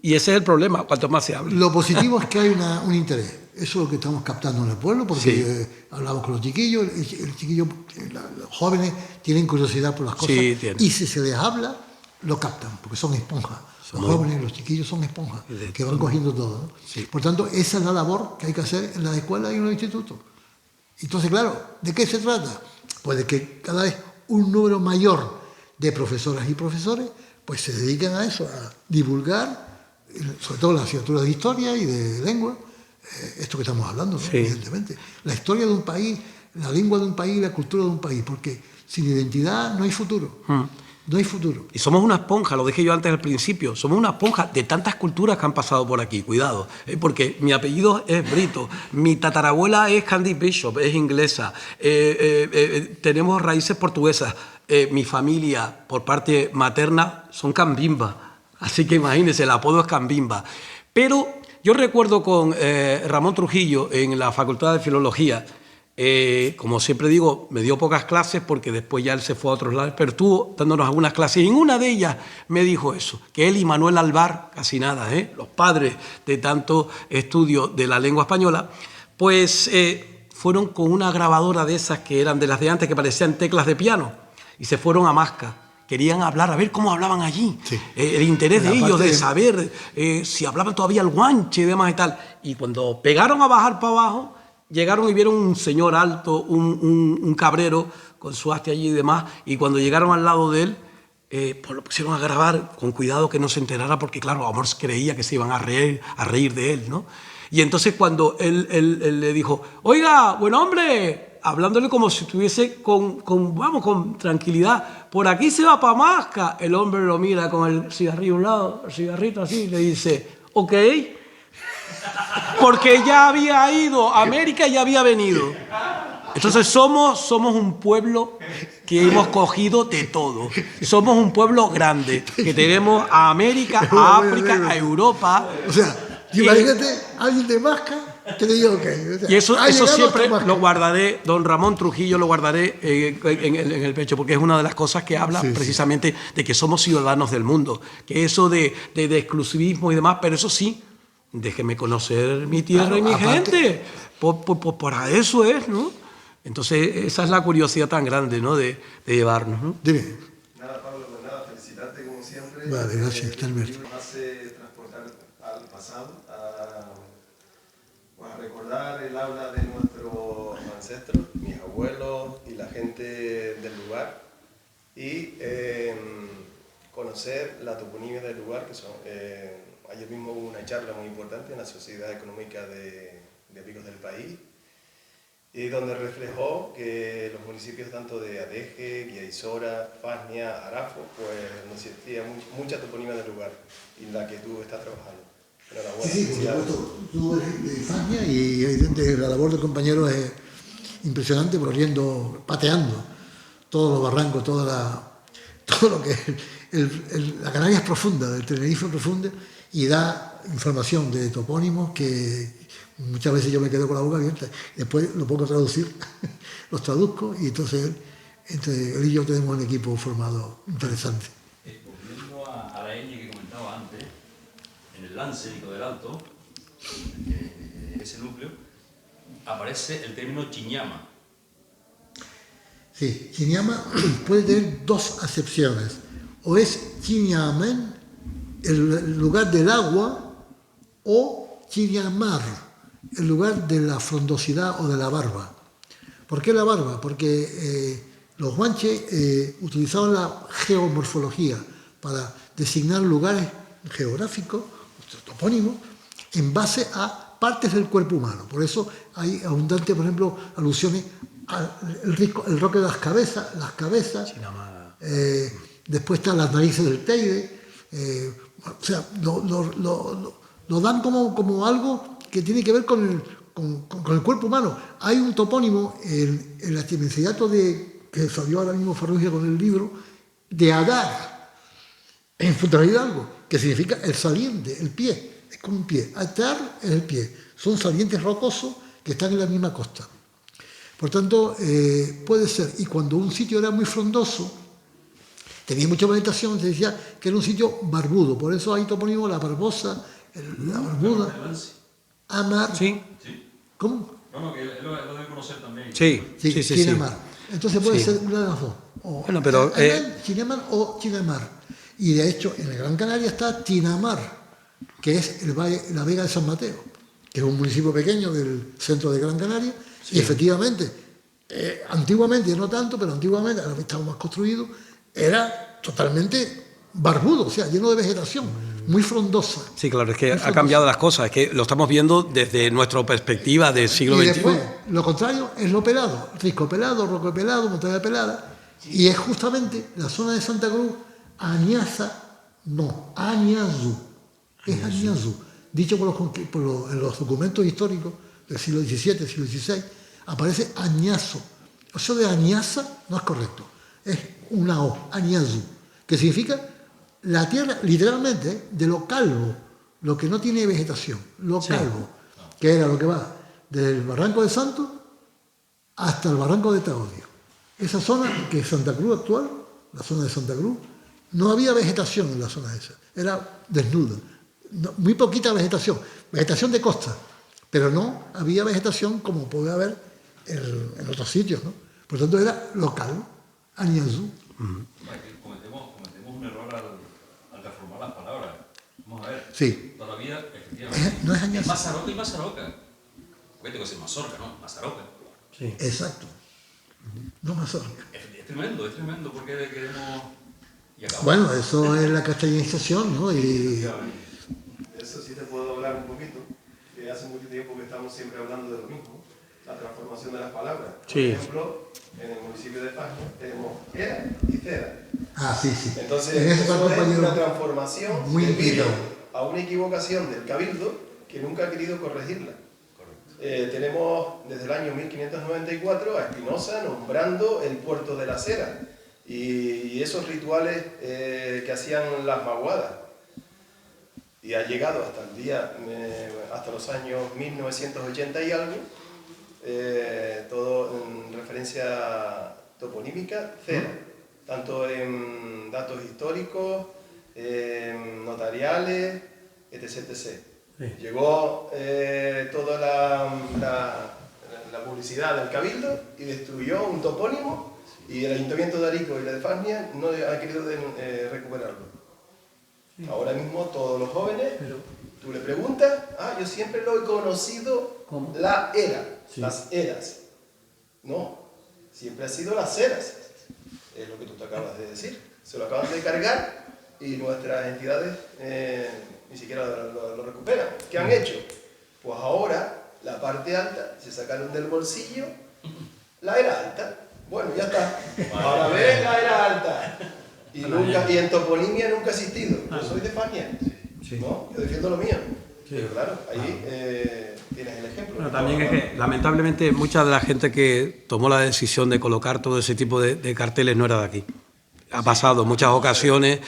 A: y ese es el problema, cuanto más se hable.
B: Lo positivo es que hay un interés. Eso es lo que estamos captando en el pueblo, porque hablamos con los chiquillos, los jóvenes tienen curiosidad por las cosas, y si se les habla, lo captan, porque son esponjas. Los jóvenes, los chiquillos son esponjas, que van cogiendo todo, ¿no? Sí. Por tanto, esa es la labor que hay que hacer en las escuelas y en los institutos. Entonces, claro, ¿de qué se trata? Pues de que cada vez un número mayor de profesoras y profesores pues se dediquen a eso, a divulgar, sobre todo las asignaturas de historia y de lengua, esto que estamos hablando, ¿no? Evidentemente. La historia de un país, la lengua de un país, la cultura de un país, porque sin identidad no hay futuro. No hay futuro.
A: Y somos una esponja, lo dije yo antes al principio, somos una esponja de tantas culturas que han pasado por aquí, cuidado, porque mi apellido es Brito, mi tatarabuela es Candy Bishop, es inglesa, tenemos raíces portuguesas, mi familia por parte materna son Cambimba, así que imagínense, el apodo es Cambimba. Pero yo recuerdo con Ramón Trujillo en la Facultad de Filología, como siempre digo, me dio pocas clases porque después ya él se fue a otros lados, pero estuvo dándonos algunas clases y en una de ellas me dijo eso, que él y Manuel Alvar, casi nada, los padres de tanto estudio de la lengua española, pues fueron con una grabadora de esas que eran de las de antes, que parecían teclas de piano, y se fueron a Masca. Querían hablar, a ver cómo hablaban allí,
B: Sí.
A: El interés de ellos, de
B: de
A: saber si hablaban todavía el guanche y demás y tal. Y cuando pegaron a bajar para abajo, llegaron y vieron un señor alto, un cabrero con su haste allí y demás, y cuando llegaron al lado de él, pues lo pusieron a grabar con cuidado que no se enterara, porque claro, Amors creía que se iban a reír de él, ¿no? Y entonces cuando él le dijo, oiga, buen hombre, hablándole como si estuviese con tranquilidad, por aquí se va para Masca, el hombre lo mira con el cigarrillo a un lado, el cigarrito así, y le dice, ok, porque ya había ido a América y ya había venido. Entonces somos un pueblo que hemos cogido de todo. Somos un pueblo grande, que tenemos a América, a África, a Europa.
B: O sea, imagínate, alguien de Masca que le diga ok. O sea,
A: Y eso
B: llegado
A: siempre
B: hasta Masca.
A: lo guardaré, don Ramón Trujillo lo guardaré en el pecho, porque es una de las cosas que habla precisamente de que somos ciudadanos del mundo, que eso de exclusivismo y demás, pero eso sí, déjeme conocer mi tierra,
B: Claro,
A: y mi
B: aparte-
A: gente, para eso es, ¿no? Entonces esa es la curiosidad tan grande, ¿no? de llevarnos, ¿no?
B: Dime.
G: Nada, Pablo, pues nada, felicitarte como siempre.
B: Vale, gracias, Talbert.
G: El libro me hace transportar al pasado, a recordar el habla de nuestros ancestros, mis abuelos y la gente del lugar, y conocer la toponimia del lugar, que son, ayer mismo hubo una charla muy importante en la Sociedad Económica de Amigos del País, y donde reflejó que los municipios tanto de Adeje, Guiaizora, Fasnia, Arafo, pues no existía mucha toponimia del lugar, y la que tú estás trabajando. Enhorabuena,
B: Sí, por
G: felicidades.
B: supuesto. Tú eres de Fania y evidente, la labor del compañero es impresionante, corriendo, pateando todos los barrancos, todo lo que la Canarias profunda, el Tenerife profunda, y da información de topónimos que muchas veces yo me quedo con la boca abierta. Después lo pongo a traducir, los traduzco, y entonces entre él y yo tenemos un equipo formado interesante.
D: Volviendo a la ñ que comentaba antes, en el Láncenico del Alto, ese núcleo, aparece el término chiñama.
B: Sí, Chiñama puede tener dos acepciones. O es Chiñamen, el lugar del agua, o Chiñamar, el lugar de la frondosidad o de la barba. ¿Por qué la barba? Porque los guanches utilizaban la geomorfología para designar lugares geográficos, topónimos, en base a partes del cuerpo humano. Por eso hay abundante, por ejemplo, alusiones al roque de las cabezas, después están las narices del Teide, o sea, lo dan como algo que tiene que ver con el cuerpo humano. Hay un topónimo en el Archimenciato que salió ahora mismo Farrugia con el libro, de Adar, en Fuenterrabía Hidalgo, que significa el saliente, el pie, es como un pie. Adar es el pie, son salientes rocosos que están en la misma costa. Por tanto, puede ser, y cuando un sitio era muy frondoso, tenía mucha vegetación, se decía que era un sitio barbudo, por eso hay topónimo La Barbosa, La Barbuda, Amar.
A: Sí,
B: ¿Cómo?
D: No, que él lo debe conocer también.
A: sí.
B: Chinemar. Entonces puede
A: Sí.
B: ser una de las dos. O
A: Bueno, pero,
B: Chinemar o Chinemar. Y de hecho, en la Gran Canaria está Tinamar, que es la Vega de San Mateo, que es un municipio pequeño del centro de Gran Canaria. Y efectivamente, antiguamente, no tanto, pero antiguamente, ahora que estamos más construidos, era totalmente barbudo, o sea, lleno de vegetación, muy frondosa.
A: Sí, claro, es que ha cambiado las cosas, es que lo estamos viendo desde nuestra perspectiva del siglo
B: Y
A: XXI.
B: después, lo contrario es lo pelado, risco pelado, roco pelado, montaña pelada, y es justamente la zona de Santa Cruz, Añaza, no, Añazú, es Añazú, dicho en los documentos históricos del siglo XVII, siglo XVI, aparece Añazo. Eso de Añaza no es correcto, es una O, Añazú, que significa la tierra, literalmente, de lo calvo, lo que no tiene vegetación, lo calvo, que era lo que va desde el Barranco de Santo hasta el barranco de Taodio. Esa zona, que es Santa Cruz actual, la zona de Santa Cruz, no había vegetación en la zona esa, era desnuda. Muy poquita vegetación de costa, pero no había vegetación como puede haber en otros sitios, ¿no? Por tanto, era local, Añazú.
D: Cometemos un error al transformar las palabras. Vamos a ver.
B: Sí.
D: Todavía, efectivamente.
B: No es Añazú.
D: Es Mazaroca y Mazaroca. Tengo que ser Mazorca, ¿no? Mazaroca.
A: Sí.
B: Exacto. No Mazorca.
D: Es tremendo, porque queremos... Y acabamos.
B: Bueno, eso es la castellanización, ¿no? Y
G: Eso sí te puedo hablar un poquito, que hace mucho tiempo que estamos siempre hablando de lo mismo, la transformación de las palabras. Por
A: Sí.
G: ejemplo, en el municipio de Fagna tenemos era y cera.
B: sí, sí.
G: Entonces,
B: En eso
G: eso es
B: compañero
G: una transformación
B: muy
G: debido
B: implicado.
G: a una equivocación del Cabildo que nunca ha querido corregirla. Tenemos desde el año 1594 a Espinosa nombrando el puerto de la Cera y esos rituales que hacían las maguadas. Y ha llegado hasta el día, hasta los años 1980 y algo, todo en referencia toponímica, cera, tanto en datos históricos, notariales, etc.
A: Sí.
G: Llegó toda la publicidad del Cabildo y destruyó un topónimo y el Ayuntamiento de Arico y la de Fagna no ha querido recuperarlo. Ahora mismo todos los jóvenes, tú le preguntas, yo siempre lo he conocido la era, las eras. No, siempre ha sido las eras. Es lo que tú te acabas de decir. Se lo acaban de cargar y nuestras entidades ni siquiera lo recuperan. ¿Qué han hecho? Pues ahora la parte alta se sacaron del bolsillo la era alta. Bueno, ya está. Ahora ves la era alta. Y en toponimia nunca ha existido. Yo soy de Fagna. ¿No? Yo defiendo lo mío. Pero claro, ahí tienes el ejemplo.
A: Bueno, también es que lamentablemente mucha de la gente que tomó la decisión de colocar todo ese tipo de carteles no era de aquí. Ha pasado en muchas ocasiones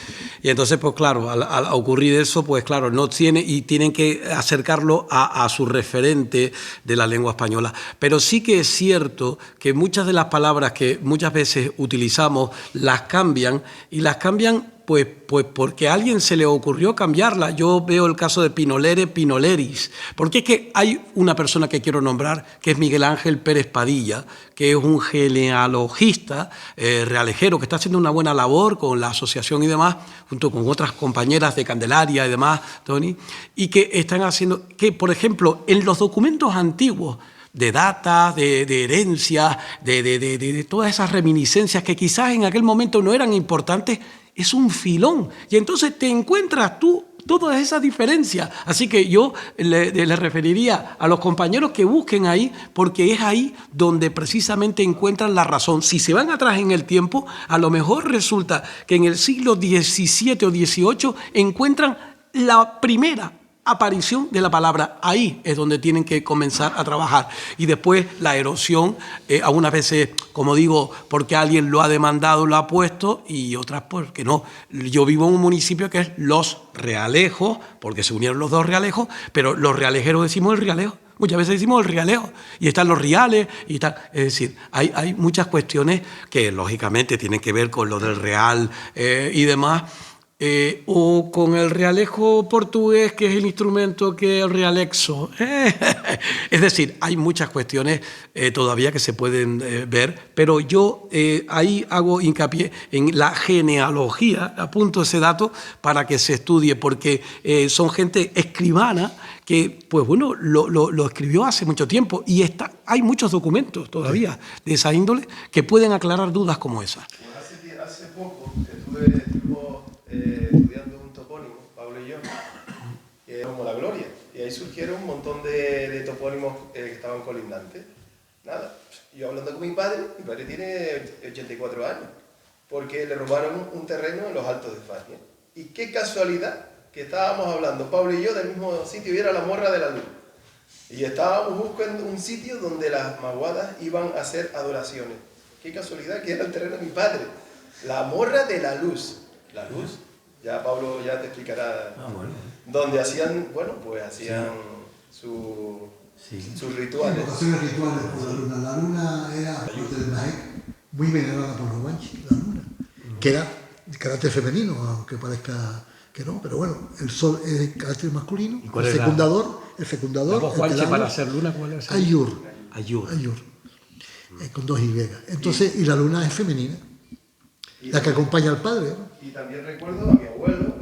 A: y entonces, pues claro, al ocurrir eso, pues claro, no tiene y tienen que acercarlo a su referente de la lengua española. Pero sí que es cierto que muchas de las palabras que muchas veces utilizamos las cambian y las cambian pues porque a alguien se le ocurrió cambiarla. Yo veo el caso de Pinolere, Pinoleris, porque es que hay una persona que quiero nombrar, que es Miguel Ángel Pérez Padilla, que es un genealogista realejero, que está haciendo una buena labor con la asociación y demás, junto con otras compañeras de Candelaria y demás, Tony, y que están haciendo, que por ejemplo, en los documentos antiguos, de datas, de herencias, de todas esas reminiscencias que quizás en aquel momento no eran importantes, es un filón. Y entonces te encuentras tú todas esas diferencias. Así que yo le referiría a los compañeros que busquen ahí, porque es ahí donde precisamente encuentran la razón. Si se van atrás en el tiempo, a lo mejor resulta que en el siglo XVII o XVIII encuentran la primera aparición de la palabra. Ahí es donde tienen que comenzar a trabajar. Y después la erosión, algunas veces, como digo, porque alguien lo ha demandado, lo ha puesto, y otras porque no. Yo vivo en un municipio que es Los Realejos, porque se unieron los dos realejos, pero los realejeros decimos el rialejo. Muchas veces decimos el rialejo, y están los riales, y tal. Es decir, hay muchas cuestiones que lógicamente tienen que ver con lo del real y demás, o con el realejo portugués, que es el instrumento que el realexo. Es decir, hay muchas cuestiones todavía que se pueden ver, pero yo ahí hago hincapié en la genealogía, apunto ese dato para que se estudie, porque son gente escribana que, pues bueno, lo escribió hace mucho tiempo y hay muchos documentos todavía de esa índole que pueden aclarar dudas como esa.
G: Hace poco estuve estudiando un topónimo, Pablo y yo, que era como la Gloria, y ahí surgieron un montón de topónimos que estaban colindantes. Nada, yo hablando con mi padre tiene 84 años, porque le robaron un terreno en los Altos de Fagna. Y qué casualidad que estábamos hablando, Pablo y yo, del mismo sitio, y era la Morra de la Luz. Y estábamos buscando un sitio donde las maguadas iban a hacer adoraciones. Qué casualidad que era el terreno de mi padre. La Morra de la Luz. La Luz, ya Pablo ya te explicará.
A: Bueno.
G: Donde hacían, bueno, pues hacían su sus rituales.
B: Invocaciones rituales por la luna. La luna era del Naek, muy venerada por los Guanchi, la luna, que era de carácter femenino, aunque parezca que no, pero bueno, el sol es de carácter masculino, el fecundador,
A: ¿La voz guanche para hacer luna cuál es?
B: Ayur.
A: Ayur.
B: Con 2 Y. Entonces, y la luna es femenina, la que acompaña al padre, ¿no?
G: Y también recuerdo a mi abuelo.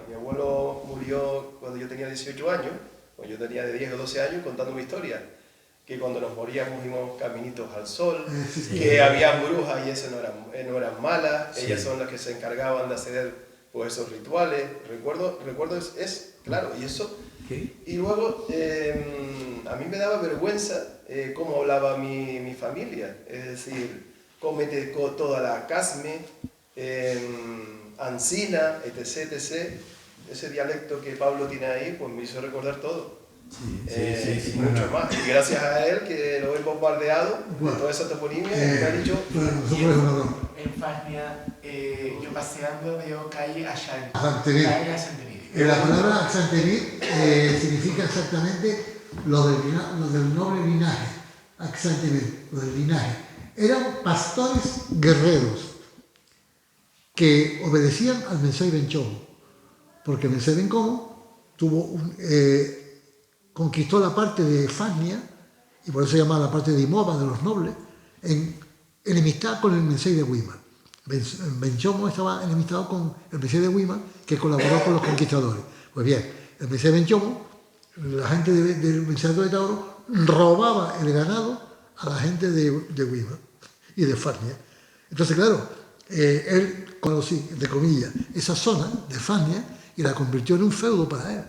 G: Mi abuelo murió cuando yo tenía 18 años, cuando yo tenía de 10 o 12 años, contando una historia. Que cuando nos moríamos íbamos caminitos al sol, que había brujas y eso no eran malas, ellas son las que se encargaban de hacer pues, esos rituales. Recuerdo claro, y eso. Y luego a mí me daba vergüenza cómo hablaba mi familia, es decir, cómete toda la casme, ancina, etc, etc. Ese dialecto que Pablo tiene ahí, pues me hizo recordar todo. Y mucho más. Y gracias a él, que lo he bombardeado de toda esa toponimia, me ha dicho...
F: En Fasnia, yo paseando veo calle Ashanti.
B: La palabra Axantenir significa exactamente lo del noble linaje. Axantenir, lo del linaje. Eran pastores guerreros que obedecían al Mensei Benchomo, porque Mensei Benchomo conquistó la parte de Fasnia, y por eso se llama la parte de Imova, de los nobles, en enemistad con el Mensei de Weimar. Benchomo estaba enemistado con el Mensei de Weimar, que colaboró con los conquistadores. Pues bien, el Mensei Benchomo, la gente del Mensaje de Tauro, robaba el ganado a la gente de Weimar y de Fasnia. Entonces, claro, él conoció, entre comillas, esa zona de Fasnia y la convirtió en un feudo para él.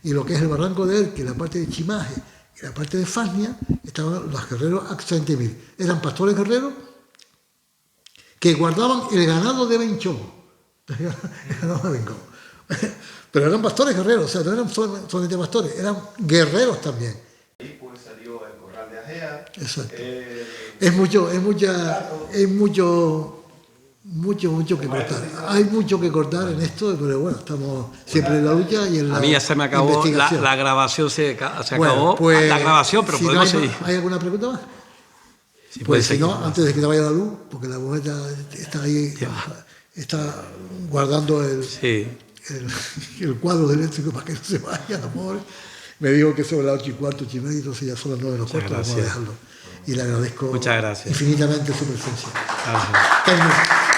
B: Y lo que es el barranco de Erque, la parte de Chimaje y la parte de Fasnia, estaban los guerreros Axantemir. Eran pastores guerreros que guardaban el ganado de Benchomo. Pero eran pastores guerreros, o sea, no eran solamente pastores, eran guerreros también.
G: Ahí pues salió el corral de Ajea.
B: Exacto. Mucho que cortar. Hay mucho que cortar en esto, pero bueno, estamos siempre en la lucha y en la
A: A mí ya se me acabó, la grabación se acabó,
B: pues,
A: la grabación, pero
B: si
A: podemos
B: no
A: seguir.
B: ¿Hay alguna pregunta más?
A: Sí,
B: Pues si
A: seguir.
B: no, antes de que te vaya la luz, porque la bombeta está ahí, está guardando el cuadro de eléctrico para que no se vaya, la pobre. Me dijo que sobre las 8:15, 8:30, entonces ya son las 9:15, vamos a dejarlo. Y le agradezco
A: Muchas gracias.
B: infinitamente su presencia.
A: Gracias.